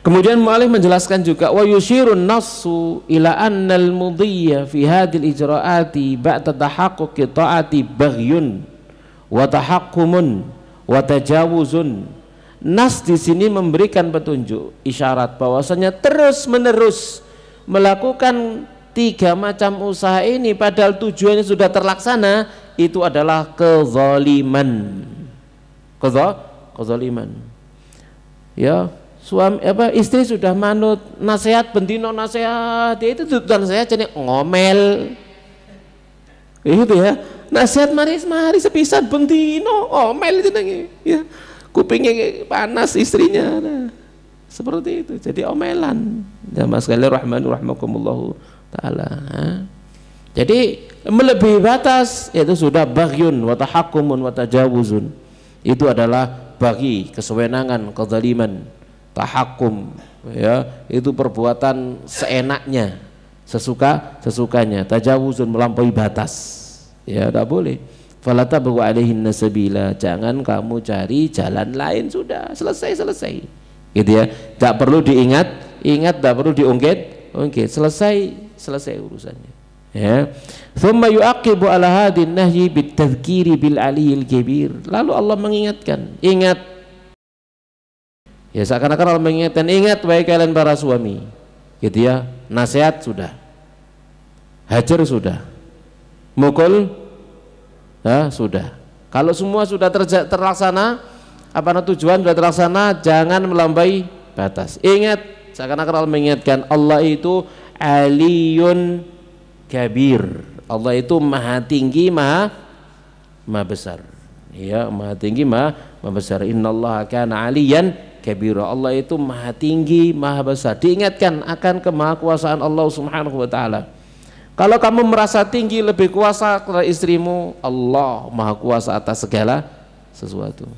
Kemudian mu'alif menjelaskan juga wa yushirun nassu ila annal mudhiyya fi hadhil ijra'ati ba'da tahaqquqi ta'ati baghyun wa tahakkumun wa tajawuzun. Nas di sini memberikan petunjuk, isyarat bahwasanya terus-menerus melakukan tiga macam usaha ini padahal tujuannya sudah terlaksana, itu adalah kezaliman. Ya, istri sudah manut nasihat bendino nasihat, itu tuntutan saya jadi ngomel itu ya, nasihat mari sepisan bendino ngomel itu ya, kupingnya panas istrinya, seperti itu jadi omelan. Jamaah sekalian rahmani rahmakumullahu taala. Jadi melebihi batas itu sudah baghyun wa tahakkumun wa tajawuzun, itu adalah bagi kesewenangan, kezaliman. Tahakkum ya, itu perbuatan seenaknya, sesukanya. Tajawuzun, melampaui batas ya, tidak boleh. Fala tabu alaihinna sabila, jangan kamu cari jalan lain, sudah selesai gitu ya. Tidak perlu diingat, tidak perlu diungkit, selesai urusannya. Ya. Thumma yu'aqibu ala hadin nahyi bitadhkiri bil aliyil kibir. Lalu Allah mengingatkan, ingat. Ya seakan-akan Allah mengingatkan, ingat wahai kalian para suami. Gitu ya. Nasihat sudah. Hajar sudah. Mukul sudah. Kalau semua sudah terlaksana, tujuan sudah terlaksana, jangan melampaui batas. Ingat, seakan-akan Allah mengingatkan, Allah itu aliyun kabir. Allah itu maha tinggi, maha besar. Ya, maha tinggi, maha besar. Innallaha kana aliyan kabira. Allah itu maha tinggi, maha besar. Diingatkan akan kemahakuasaan Allah Subhanahu wa taala. Kalau kamu merasa tinggi, lebih kuasa kepada istrimu, Allah maha kuasa atas segala sesuatu.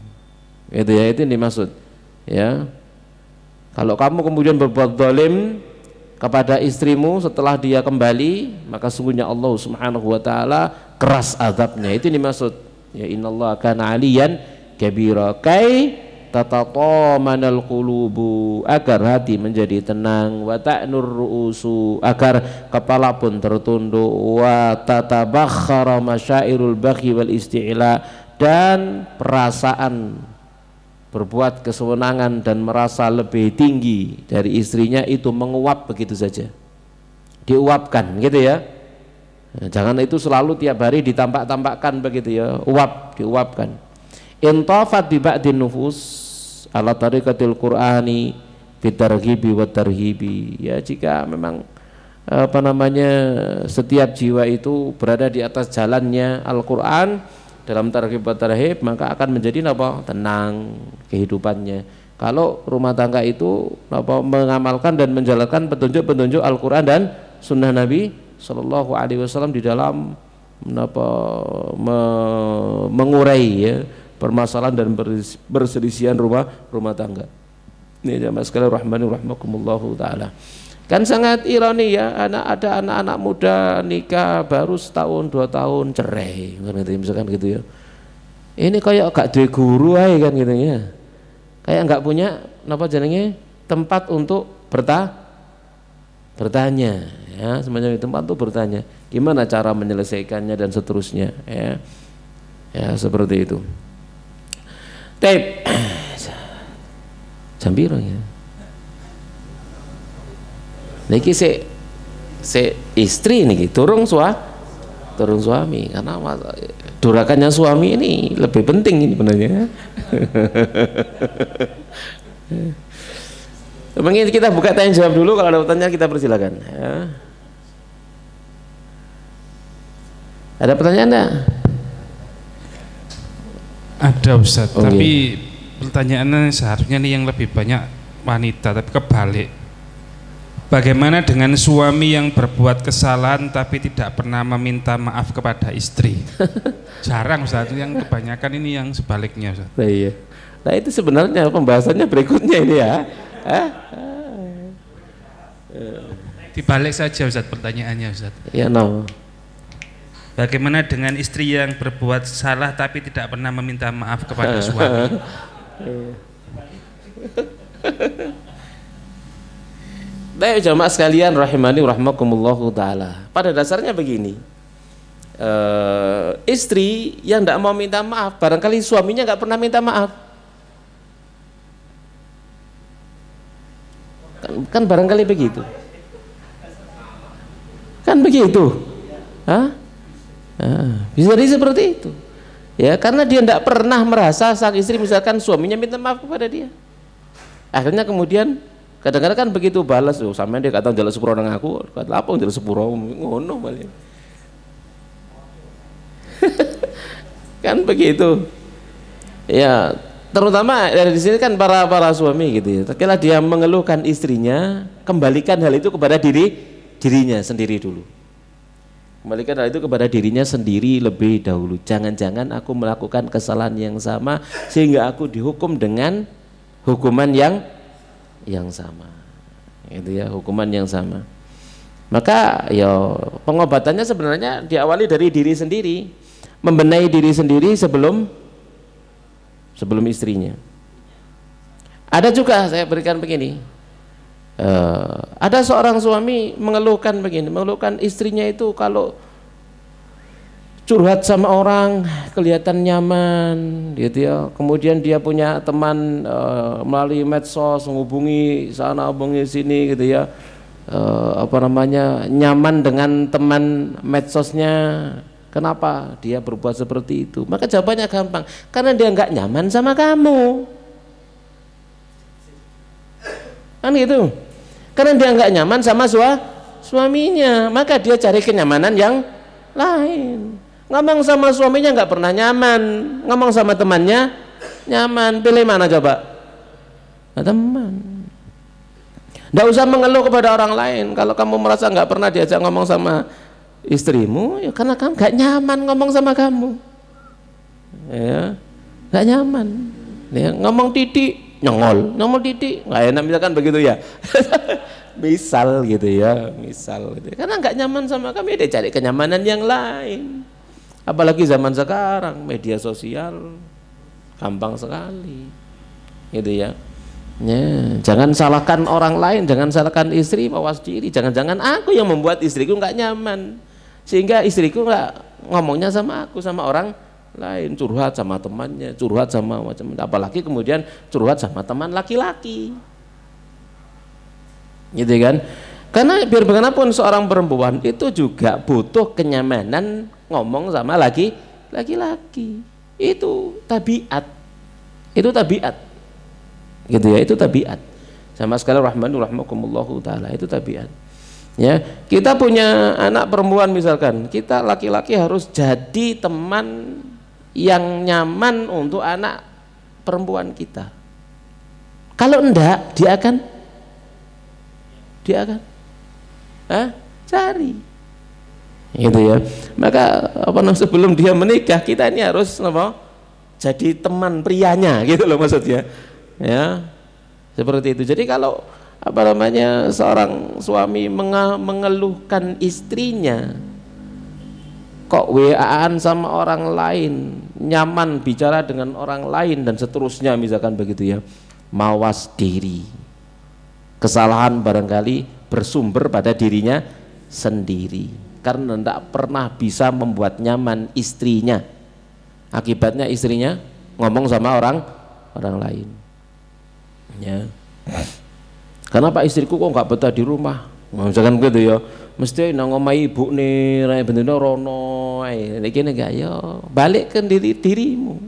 Itu ya, itu yang dimaksud. Ya. Kalau kamu kemudian berbuat zalim kepada istrimu setelah dia kembali, maka sungguhnya Allah Subhanahu wa taala keras azabnya. Itu yang dimaksud. Ya innallaha kana aliyan kabira. Kai tatatamanal qulubu, agar hati menjadi tenang, wa ta'nur ru'usu, agar kepala pun tertunduk, wa tatabakhkhara masyairul baghi wal isti'la, dan perasaan berbuat kesewenangan dan merasa lebih tinggi dari istrinya itu menguap begitu saja, diuapkan gitu ya. Nah, jangan itu selalu tiap hari ditampak-tampakkan begitu ya, diuapkan. Intafat bi ba'din nufus ala tariqatil qur'ani bitarghibi wa tarhibi. Ya jika memang setiap jiwa itu berada di atas jalannya Al-Qur'an dalam targhib wa tarhib, maka akan menjadi tenang kehidupannya. Kalau rumah tangga itu mengamalkan dan menjalankan petunjuk-petunjuk Al-Qur'an dan sunnah Nabi Shallallahu Alaihi Wasallam di dalam mengurai ya permasalahan dan berselisihan rumah tangga. Ini jamaah sekalian rahmani rahmakumullahu taala. Kan sangat ironi ya, ada anak-anak muda nikah baru setahun 2 tahun cerai, misalkan gitu ya. Ini kayak gak duwe guru aja kan gitu ya. Kayak nggak punya tempat untuk bertanya ya, semacam tempat untuk bertanya gimana cara menyelesaikannya dan seterusnya ya. Ya seperti itu. Tape jam piro ya? Niki se istri niki turun suami karena durakannya suami ini lebih penting ini sebenarnya. Mungkin kita buka tanya jawab dulu, kalau ada pertanyaan kita persilakan ya. Ada pertanyaan enggak? Ada Ustaz, tapi pertanyaannya seharusnya nih yang lebih banyak wanita, tapi kebalik. Bagaimana dengan suami yang berbuat kesalahan tapi tidak pernah meminta maaf kepada istri? Jarang Ustaz, yang kebanyakan ini yang sebaliknya Ustaz. Nah, iya. Nah itu sebenarnya pembahasannya berikutnya ini ya. Dibalik saja Ustaz pertanyaannya Ustaz. Ya no. Bagaimana dengan istri yang berbuat salah tapi tidak pernah meminta maaf kepada suami? Baik jamaah sekalian rahimani rahmakumullahu taala. Pada dasarnya begini, istri yang tidak mau minta maaf, barangkali suaminya nggak pernah minta maaf. Kan barangkali begitu. Kan begitu. Hah? Bisa jadi seperti itu. Ya, karena dia tidak pernah merasa sang istri misalkan suaminya minta maaf kepada dia. Akhirnya kemudian kadang-kadang kan begitu balas, sampean dia kata jalan sepuro nang aku, kata apa jalan sepuro ngono balik. Kan begitu. Ya, terutama dari sini kan para suami gitu ya. Tatkala dia mengeluhkan istrinya, kembalikan hal itu kepada dirinya sendiri dulu. Kembalikan hal itu kepada dirinya sendiri lebih dahulu. Jangan-jangan aku melakukan kesalahan yang sama sehingga aku dihukum dengan hukuman yang sama. Itu ya, hukuman yang sama. Maka ya pengobatannya sebenarnya diawali dari diri sendiri, membenahi diri sendiri sebelum istrinya. Ada juga saya berikan begini, ada seorang suami mengeluhkan begini, mengeluhkan istrinya itu kalau curhat sama orang kelihatan nyaman gitu ya. Kemudian dia punya teman melalui medsos, menghubungi sana hubungi sini gitu ya, nyaman dengan teman medsosnya. Kenapa dia berbuat seperti itu? Maka jawabannya gampang, karena dia nggak nyaman sama kamu, kan gitu. Karena dia nggak nyaman sama suaminya, maka dia cari kenyamanan yang lain. Ngomong sama suaminya nggak pernah nyaman, ngomong sama temannya nyaman. Pilih mana coba? Nah, teman. Nggak usah mengeluh kepada orang lain. Kalau kamu merasa nggak pernah diajak ngomong sama istrimu, ya karena kamu nggak nyaman ngomong sama kamu, ya nggak nyaman. Ya, ngomong titik nyengol, ngomong titik nggak enak, misalkan begitu ya. misal gitu ya, karena nggak nyaman sama kamu, ya dia cari kenyamanan yang lain. Apalagi zaman sekarang media sosial gampang sekali gitu ya. Ya, jangan salahkan orang lain, jangan salahkan istri, mawas diri. Jangan-jangan aku yang membuat istriku nggak nyaman, sehingga istriku nggak ngomongnya sama aku, sama orang lain, curhat sama temannya, curhat sama macam, apalagi kemudian curhat sama teman laki-laki, gitu kan? Karena biar bagaimanapun seorang perempuan itu juga butuh kenyamanan ngomong sama laki-laki. Itu tabiat, gitu ya, itu tabiat. Sama sekali rahmakumullahu taala, itu tabiat. Ya, kita punya anak perempuan misalkan, kita laki-laki harus jadi teman yang nyaman untuk anak perempuan kita. Kalau enggak, dia akan cari, gitu ya. Maka sebelum dia menikah, kita ini harus jadi teman prianya, gitu loh maksudnya. Ya, seperti itu. Jadi kalau seorang suami mengeluhkan istrinya kok WA-an sama orang lain, nyaman bicara dengan orang lain dan seterusnya misalkan begitu ya, mawas diri. Kesalahan barangkali bersumber pada dirinya sendiri, karena tidak pernah bisa membuat nyaman istrinya. Akibatnya istrinya ngomong sama orang lain. Ya. Kenapa istriku kok nggak betah di rumah? Misalkan gitu ya, mesti nang omahe ibu nih, rai bendino rono, iki enggak ya, balik ke dirimu.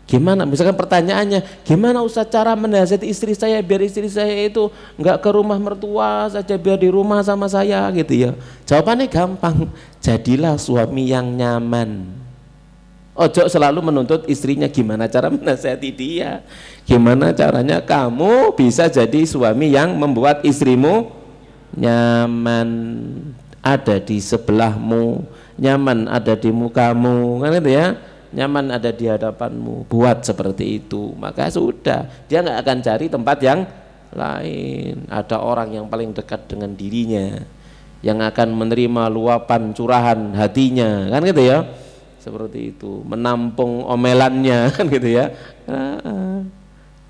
Gimana? Misalkan pertanyaannya, gimana Ustaz cara menasihati istri saya biar istri saya itu nggak ke rumah mertua saja, biar di rumah sama saya gitu ya? Jawabannya gampang, jadilah suami yang nyaman. Ojo selalu menuntut istrinya gimana cara menasihati dia. Gimana caranya kamu bisa jadi suami yang membuat istrimu nyaman, ada di sebelahmu, nyaman ada di mukamu, kan itu ya, nyaman ada di hadapanmu. Buat seperti itu, maka sudah, dia nggak akan cari tempat yang lain. Ada orang yang paling dekat dengan dirinya, yang akan menerima luapan curahan hatinya, kan gitu ya. Seperti itu, menampung omelannya, kan gitu ya.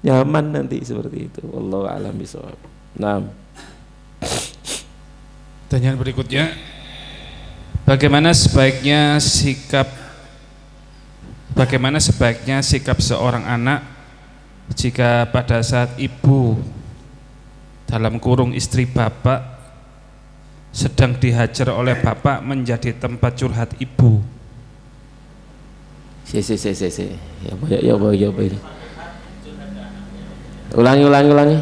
Nyaman nanti seperti itu. Wallahu a'lam bishawab. Nah, pertanyaan berikutnya, bagaimana sebaiknya sikap seorang anak jika pada saat ibu dalam kurung istri bapak sedang dihajar oleh bapak menjadi tempat curhat ibu? Ya ini. Ulangi.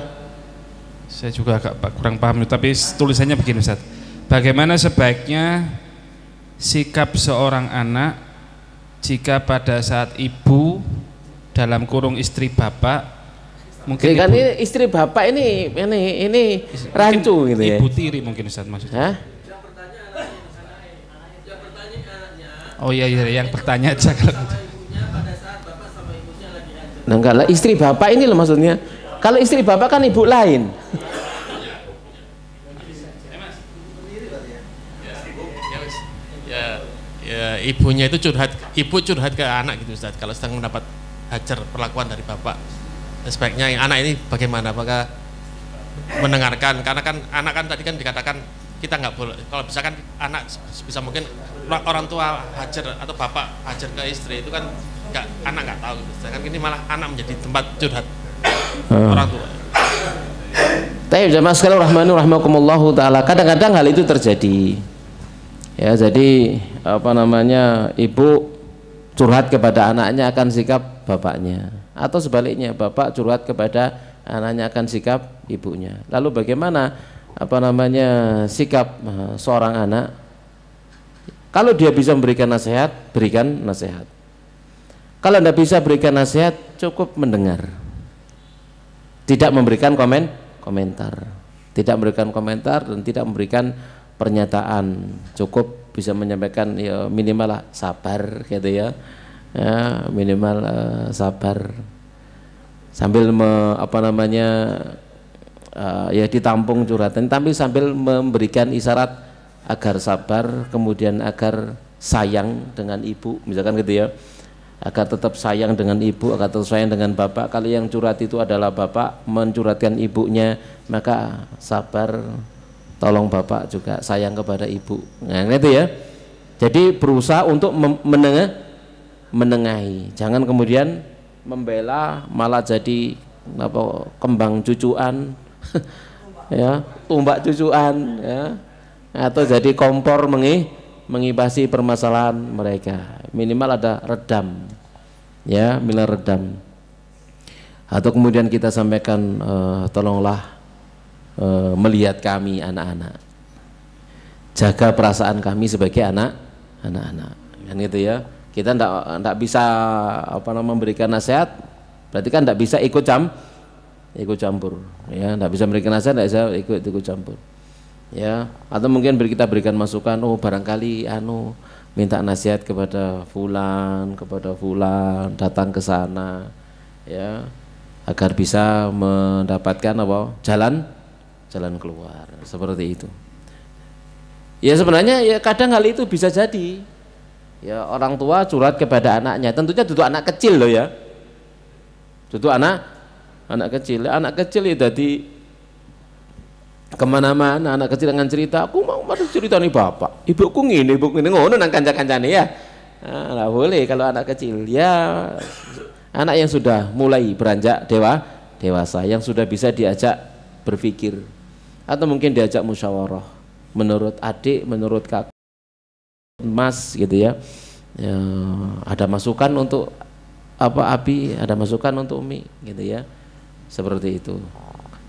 Saya juga agak kurang paham, tapi tulisannya begini Ustaz. Bagaimana sebaiknya sikap seorang anak jika pada saat ibu dalam kurung istri bapak, mungkin kan ini istri bapak ini rancu gitu ya. Ibu tiri mungkin Ustaz maksudnya. Hah? Oh iya, yang bertanya aja kalau gitu. Nah, kalau istri bapak ini loh maksudnya. Kalau istri bapak kan ibu lain. Ya, ibunya itu ibu curhat ke anak gitu Ustaz, kalau sedang mendapat hajar perlakuan dari bapak. sebaiknya yang anak ini bagaimana, apakah mendengarkan, karena kan anak kan tadi kan dikatakan kita nggak boleh, kalau bisa kan anak bisa mungkin orang tua hajar atau bapak hajar ke istri itu kan anak nggak tahu gitu. Sedangkan ini malah anak menjadi tempat curhat orang tua. Tapi jamaah sekalian rahmani rahimakumullahu taala, kadang-kadang hal itu terjadi. Ya, jadi apa namanya, ibu curhat kepada anaknya akan sikap bapaknya, atau sebaliknya bapak curhat kepada anaknya akan sikap ibunya. Lalu bagaimana apa namanya sikap seorang anak? Kalau dia bisa memberikan nasihat, berikan nasihat. Kalau tidak bisa berikan nasihat, cukup mendengar. Tidak memberikan komentar, tidak memberikan komentar dan tidak memberikan pernyataan. Cukup bisa menyampaikan ya minimal lah sabar gitu ya, minimal sabar sambil ya ditampung curhatan, tapi sambil memberikan isyarat agar sabar, kemudian agar sayang dengan ibu, misalkan gitu ya, agar tetap sayang dengan ibu, agar tetap sayang dengan bapak. Kalau yang curhat itu adalah bapak mencurhatkan ibunya, maka sabar, tolong bapak juga sayang kepada ibu. Nah itu ya, jadi berusaha untuk menengahi, jangan kemudian membela malah jadi kembang cucuan ya, tumbak cucuan ya, atau jadi kompor mengibasi permasalahan mereka. Minimal ada redam ya, minimal redam. Atau kemudian kita sampaikan tolonglah melihat kami anak-anak, jaga perasaan kami sebagai anak-anak kan gitu ya. Kita ndak bisa memberikan nasihat, berarti kan ndak bisa ikut campur ya, ndak bisa memberikan nasihat, ndak bisa ikut campur ya. Atau mungkin kita berikan masukan, oh barangkali minta nasihat kepada fulan datang ke sana ya, agar bisa mendapatkan jalan keluar, seperti itu ya. Sebenarnya ya kadang hal itu bisa jadi ya, orang tua curhat kepada anaknya, tentunya duduk anak kecil loh ya, duduk anak kecil ya, jadi kemana-mana anak kecil dengan cerita, aku mau cerita nih bapak, ibuku ngene ngono nang kanca-kancane ya. Nah, boleh kalau anak kecil ya, anak yang sudah mulai beranjak dewasa, yang sudah bisa diajak berpikir, atau mungkin diajak musyawarah, menurut adik, menurut kakak, mas gitu ya, ada masukan untuk Abi, ada masukan untuk Umi gitu ya, seperti itu.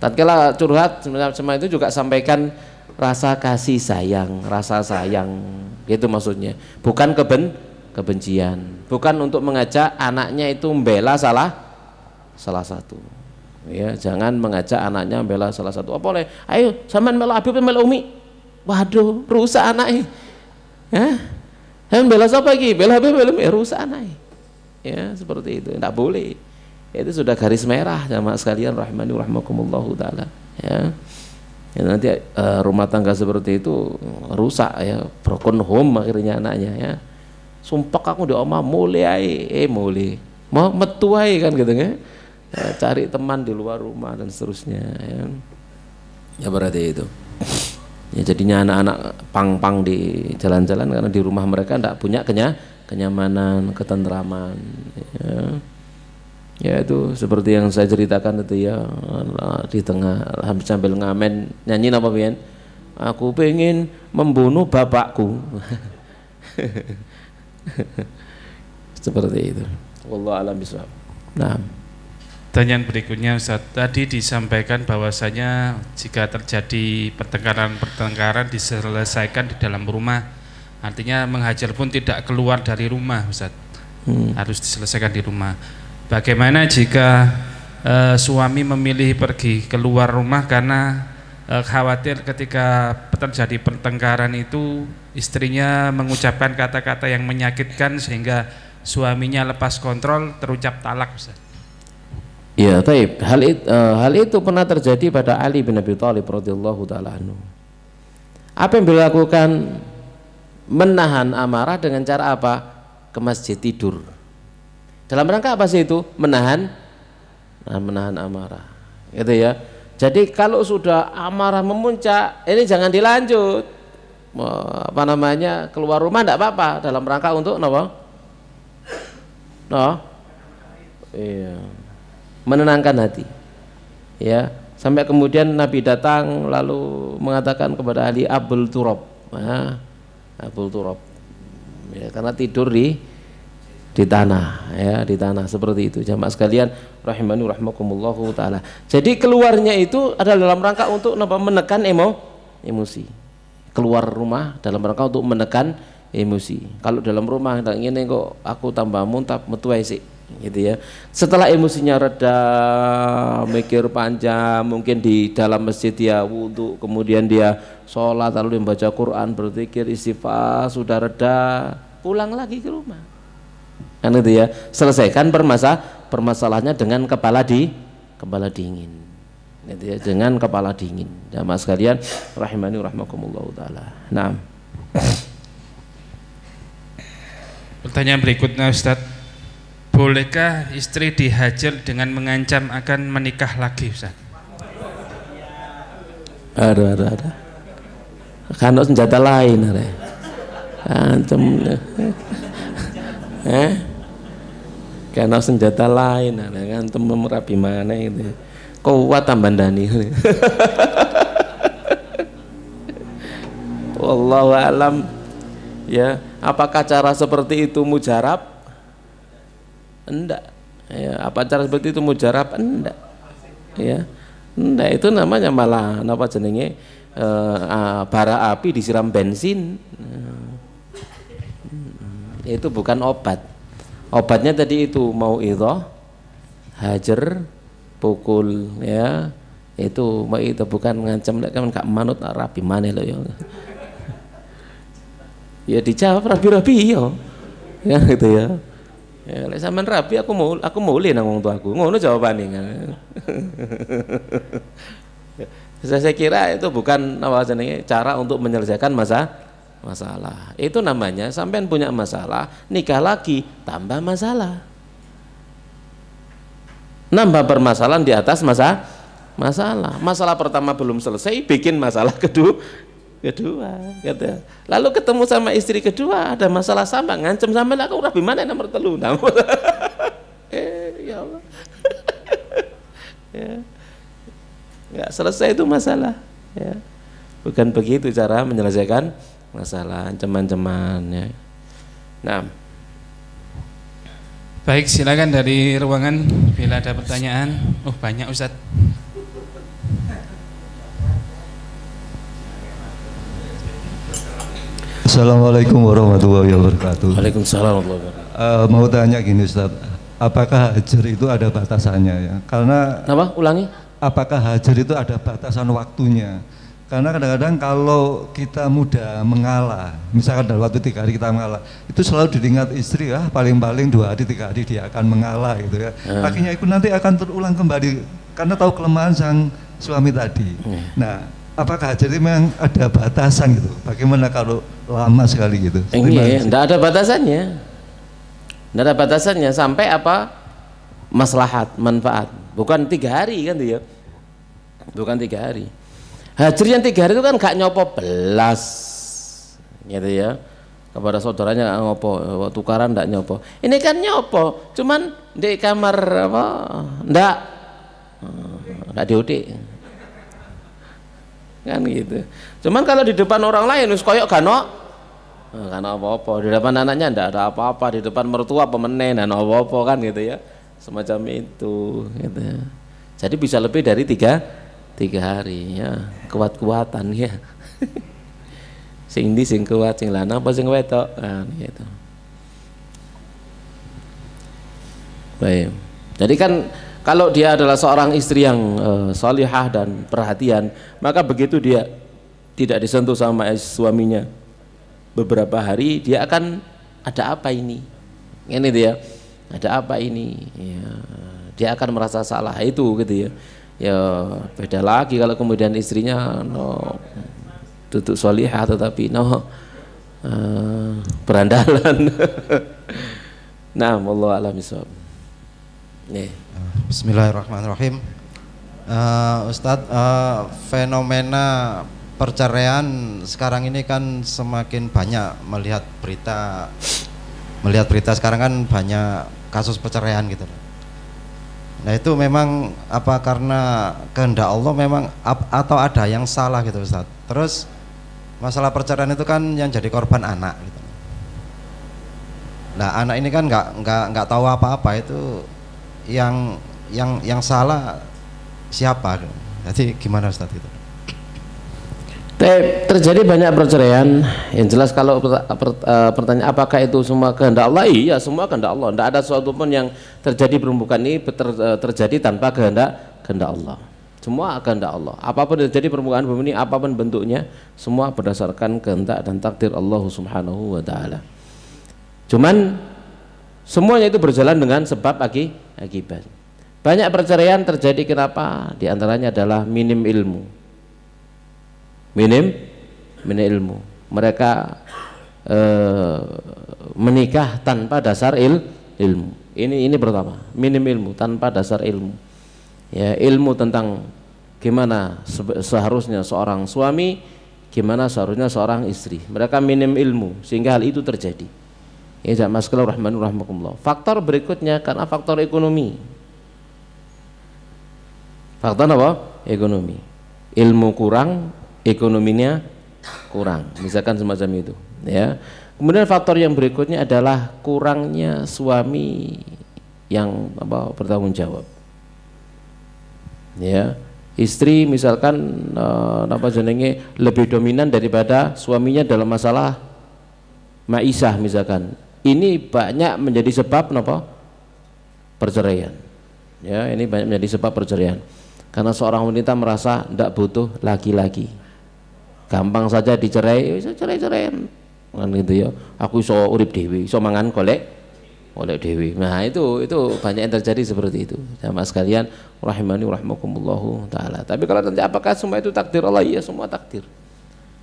Tatkala curhat semua itu juga sampaikan rasa kasih sayang, rasa sayang gitu maksudnya, bukan kebencian, bukan untuk mengajak anaknya itu membela salah satu ya. Jangan mengajak anaknya membela salah satu. Apa boleh, ayo sampean melu Abi melu Umi, waduh rusak anaknya bela siapa lagi, bela Habib, rusak anaknya ya, seperti itu. Tidak boleh, itu sudah garis merah jamaah sekalian rahimani rahimakumullahu taala ya. Ya, nanti rumah tangga seperti itu rusak ya, broken home akhirnya anaknya ya. Sumpah aku di omah mulai mulai mau metu kan gitu ya, cari teman di luar rumah dan seterusnya ya berarti itu ya. Jadinya anak-anak pang-pang di jalan-jalan karena di rumah mereka tidak punya kenyamanan, ketentraman ya itu seperti yang saya ceritakan itu ya, di tengah sambil ngamen nyanyi apa pian, aku pengen membunuh bapakku seperti itu. Wallahu a'lam bishawab. Nah, pertanyaan berikutnya Ustaz, tadi disampaikan bahwasanya jika terjadi pertengkaran diselesaikan di dalam rumah, artinya menghajar pun tidak keluar dari rumah Ustaz, harus diselesaikan di rumah. Bagaimana jika suami memilih pergi keluar rumah karena khawatir ketika terjadi pertengkaran itu istrinya mengucapkan kata-kata yang menyakitkan sehingga suaminya lepas kontrol terucap talak Ustaz? Ya, taib. Hal itu pernah terjadi pada Ali bin Abi Thalib radhiyallahu taala anhu. Apa yang beliau lakukan? Menahan amarah dengan cara apa? Ke masjid tidur. Dalam rangka apa sih itu? Menahan menahan amarah. Gitu ya. Jadi kalau sudah amarah memuncak, ini jangan dilanjut. Apa namanya? Keluar rumah enggak apa-apa dalam rangka untuk apa? Iya. Menenangkan hati. Ya, sampai kemudian Nabi datang lalu mengatakan kepada Ali Abul Turab. Abul Turab. Ya, karena tidur di tanah, ya, di tanah seperti itu. Jamaah sekalian rahimani rahmakumullahu taala. Jadi keluarnya itu adalah dalam rangka untuk menekan emosi. Keluar rumah dalam rangka untuk menekan emosi. Kalau dalam rumah ini kok aku tambah muntah metu ae sik, gitu ya. Setelah emosinya reda, mikir panjang, mungkin di dalam masjid dia wudu, kemudian dia sholat lalu membaca Quran, berzikir, istighfar, sudah reda, pulang lagi ke rumah. Kan itu ya, selesaikan permasalahannya dengan kepala dingin. Gitu ya, dengan kepala dingin. Jamaah sekalian rahimani rahmakumullah taala. Nah. Pertanyaan berikutnya Ustaz, bolehkah istri dihajar dengan mengancam akan menikah lagi Ustaz? Ada. Kan senjata lain ada. Ancam. Karena senjata lain ada ngantem merapi mana itu. Kuat tambah dani. Wallahu alam. Ya, apakah cara seperti itu mujarab? Enggak. Ya, apa cara seperti itu mujarab? Enggak. Ya. Enggak, itu namanya malah apa jenenge? Bara api disiram bensin. Itu bukan obat. Obatnya tadi itu mauidhah, hajar, pukul, ya. Itu itu bukan ngancam, kan gak manut rapi maneh lho ya. Ya dijawab rapi-rapi ya. Ya gitu ya. Ya lek sampean rapi aku mulih nang wong tuaku. Ngono jawabane kan. Saya kira itu bukan apa jenenge cara untuk menyelesaikan masalah. Itu namanya sampean punya masalah, nikah lagi, tambah masalah. Nambah permasalahan di atas masalah. Masalah pertama belum selesai, bikin masalah kedua gitu. Lalu ketemu sama istri kedua, ada masalah sama, ngancem sampean aku ora bimane nomor 3. Ya Allah. Ya. Nggak selesai itu masalah, ya. Bukan begitu cara menyelesaikan masalah, ancaman-ancaman, ya. Nah, baik, silakan dari ruangan bila ada pertanyaan. Oh banyak Ustadz. Assalamualaikum warahmatullahi wabarakatuh. Waalaikumsalam warahmatullahi wabarakatuh. Mau tanya gini Ustaz, apakah hajar itu ada batasannya ya? Karena apa? Ulangi. Apakah hajar itu ada batasan waktunya? Karena kadang-kadang kalau kita mudah mengalah, misalkan dalam waktu 3 hari kita mengalah, itu selalu diingat istri, paling-paling 2 hari 3 hari dia akan mengalah gitu ya. Akhirnya itu nanti akan terulang kembali karena tahu kelemahan sang suami tadi. Nah, apakah hajar itu memang ada batasan gitu? Bagaimana kalau lama sekali gitu? Iya, enggak ada batasannya. Enggak ada batasannya sampai apa? Maslahat, manfaat. Bukan 3 hari kan tuh ya. Bukan 3 hari. Hajar yang 3 hari itu kan gak nyopo belas, gitu ya. Kepada saudaranya gak ngopo, tukaran gak nyopo. Ini kan nyopo, cuman di kamar apa? Nggak diudik. Kan gitu. Cuman kalau di depan orang lain wis koyok gano, kan apa-apa. Di depan anaknya ndak ada apa-apa, di depan mertua pemenen dan apa-apa kan gitu ya. Semacam itu, gitu ya. Jadi bisa lebih dari 3 hari ya, kuat-kuatan ya. Sing di sing kuat, sing lanang apa sing wedok kan gitu. Baik. Jadi kan kalau dia adalah seorang istri yang salihah dan perhatian, maka begitu dia tidak disentuh sama suaminya beberapa hari, dia akan ada apa ini? Ini dia. Ada apa ini? Ya, dia akan merasa salah itu gitu ya. Ya beda lagi kalau kemudian istrinya tutup salihah tetapi berandalan. Nah, wallahu a'lam bishawab. Nih. Bismillahirrahmanirrahim. Ustadz, fenomena perceraian sekarang ini kan semakin banyak melihat berita sekarang kan banyak kasus perceraian gitu. Nah itu memang apa karena kehendak Allah memang atau ada yang salah gitu Ustadz. Terus masalah perceraian itu kan yang jadi korban anak gitu. Nah anak ini kan nggak tahu apa-apa, itu yang salah siapa? Jadi gimana Ustadz itu? Terjadi banyak perceraian. Yang jelas kalau pertanyaan apakah itu semua kehendak Allah? Iya, semua kehendak Allah. Tidak ada sesuatu pun yang terjadi perembukan ini terjadi tanpa kehendak Allah. Semua kehendak Allah. Apapun yang terjadi permukaan bumi ini, apapun bentuknya, semua berdasarkan kehendak dan takdir Allah Subhanahu wa taala. Cuman semuanya itu berjalan dengan sebab akibat. Banyak perceraian terjadi kenapa? Di antaranya adalah minim ilmu. Minim ilmu. Mereka menikah tanpa dasar ilmu. Ini pertama, minim ilmu, tanpa dasar ilmu. Ya, ilmu tentang gimana seharusnya seorang suami, gimana seharusnya seorang istri. Mereka minim ilmu sehingga hal itu terjadi. Ya, jamaah sekalian rahimanirrahmakumullah. Faktor berikutnya karena faktor ekonomi. Faktor apa? Ekonomi. Ilmu kurang, ekonominya kurang, misalkan semacam itu, ya. Kemudian faktor yang berikutnya adalah kurangnya suami yang bertanggung jawab, ya. Istri misalkan lebih dominan daripada suaminya dalam masalah maisah misalkan, ini banyak menjadi sebab perceraian, ya. Ini banyak menjadi sebab perceraian karena seorang wanita merasa tidak butuh laki-laki, gampang saja dicerai, bisa cerai-ceraian kan gitu ya. Aku iso urip dewi, iso mangan golek dewi. Nah itu banyak yang terjadi seperti itu. Jamaah sekalian rahimani rahimakumullahu taala. Tapi kalau nanti apakah semua itu takdir Allah? Iya, semua takdir.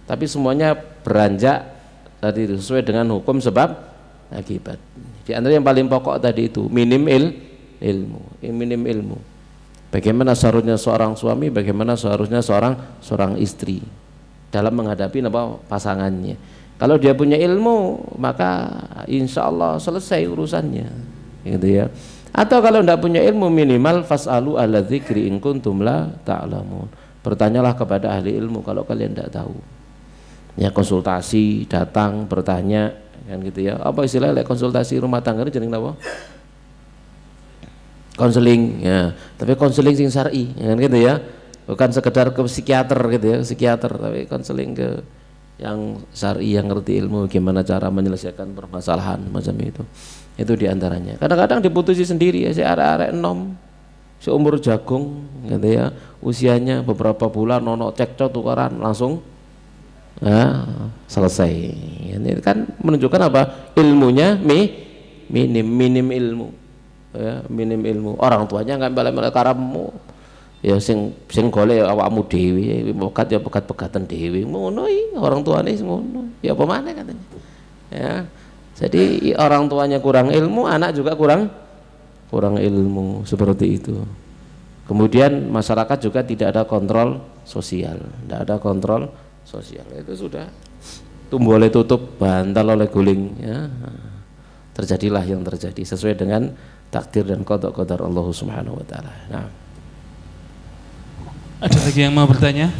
Tapi semuanya beranjak tadi sesuai dengan hukum sebab akibat. Di antara yang paling pokok tadi itu minim ilmu. Bagaimana seharusnya seorang suami, bagaimana seharusnya seorang istri dalam menghadapi pasangannya. Kalau dia punya ilmu, maka insya Allah selesai urusannya, gitu ya. Atau kalau tidak punya ilmu, minimal fas'alu ahla dzikri in kuntum la ta'lamun. Bertanyalah kepada ahli ilmu kalau kalian tidak tahu. Ya, konsultasi, datang bertanya, kan gitu ya. Apa istilahnya konsultasi rumah tangga ini jeneng apa? Konseling, ya. Tapi konseling sing syar'i, ya, kan gitu ya. Bukan sekedar ke psikiater gitu ya, psikiater, tapi konseling ke yang syar'i, yang ngerti ilmu gimana cara menyelesaikan permasalahan macam itu. Itu diantaranya. Kadang-kadang diputusi sendiri ya, si arek-arek enom, seumur jagung gitu ya, usianya beberapa bulan, nono cekcok tukaran langsung selesai. Ini kan menunjukkan apa? Ilmunya minim ilmu. Ya, minim ilmu. Orang tuanya nggak bela-bela karamu. Ya sing golek awakmu dhewe, pekat-pekatan dhewe. Ngono iki orang tuane ngono. Ya apa maneh katanya. Ya. Jadi orang tuanya kurang ilmu, anak juga kurang ilmu, seperti itu. Kemudian masyarakat juga tidak ada kontrol sosial, itu sudah tumbuh oleh tutup, bantal oleh guling, ya. Terjadilah yang terjadi sesuai dengan takdir dan qada-qadar Allah Subhanahu wa taala. Nah. Ada lagi yang mau bertanya?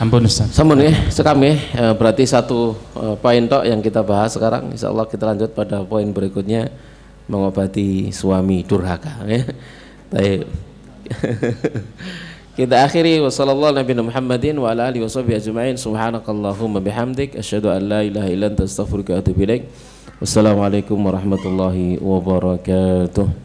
Ampun Ustaz. Sampun ya, sekam ya. Berarti satu poin tok yang kita bahas sekarang. Insyaallah kita lanjut pada poin berikutnya, mengobati suami durhaka ya. Baik. Kita akhiri wassallallahu nabiyana Muhammadin wa ala alihi washabihi ajmain. Subhanakallahumma bihamdik asyhadu an la ilaha illa anta astaghfiruka wa atubu ilaik. Wassalamualaikum warahmatullahi wabarakatuh.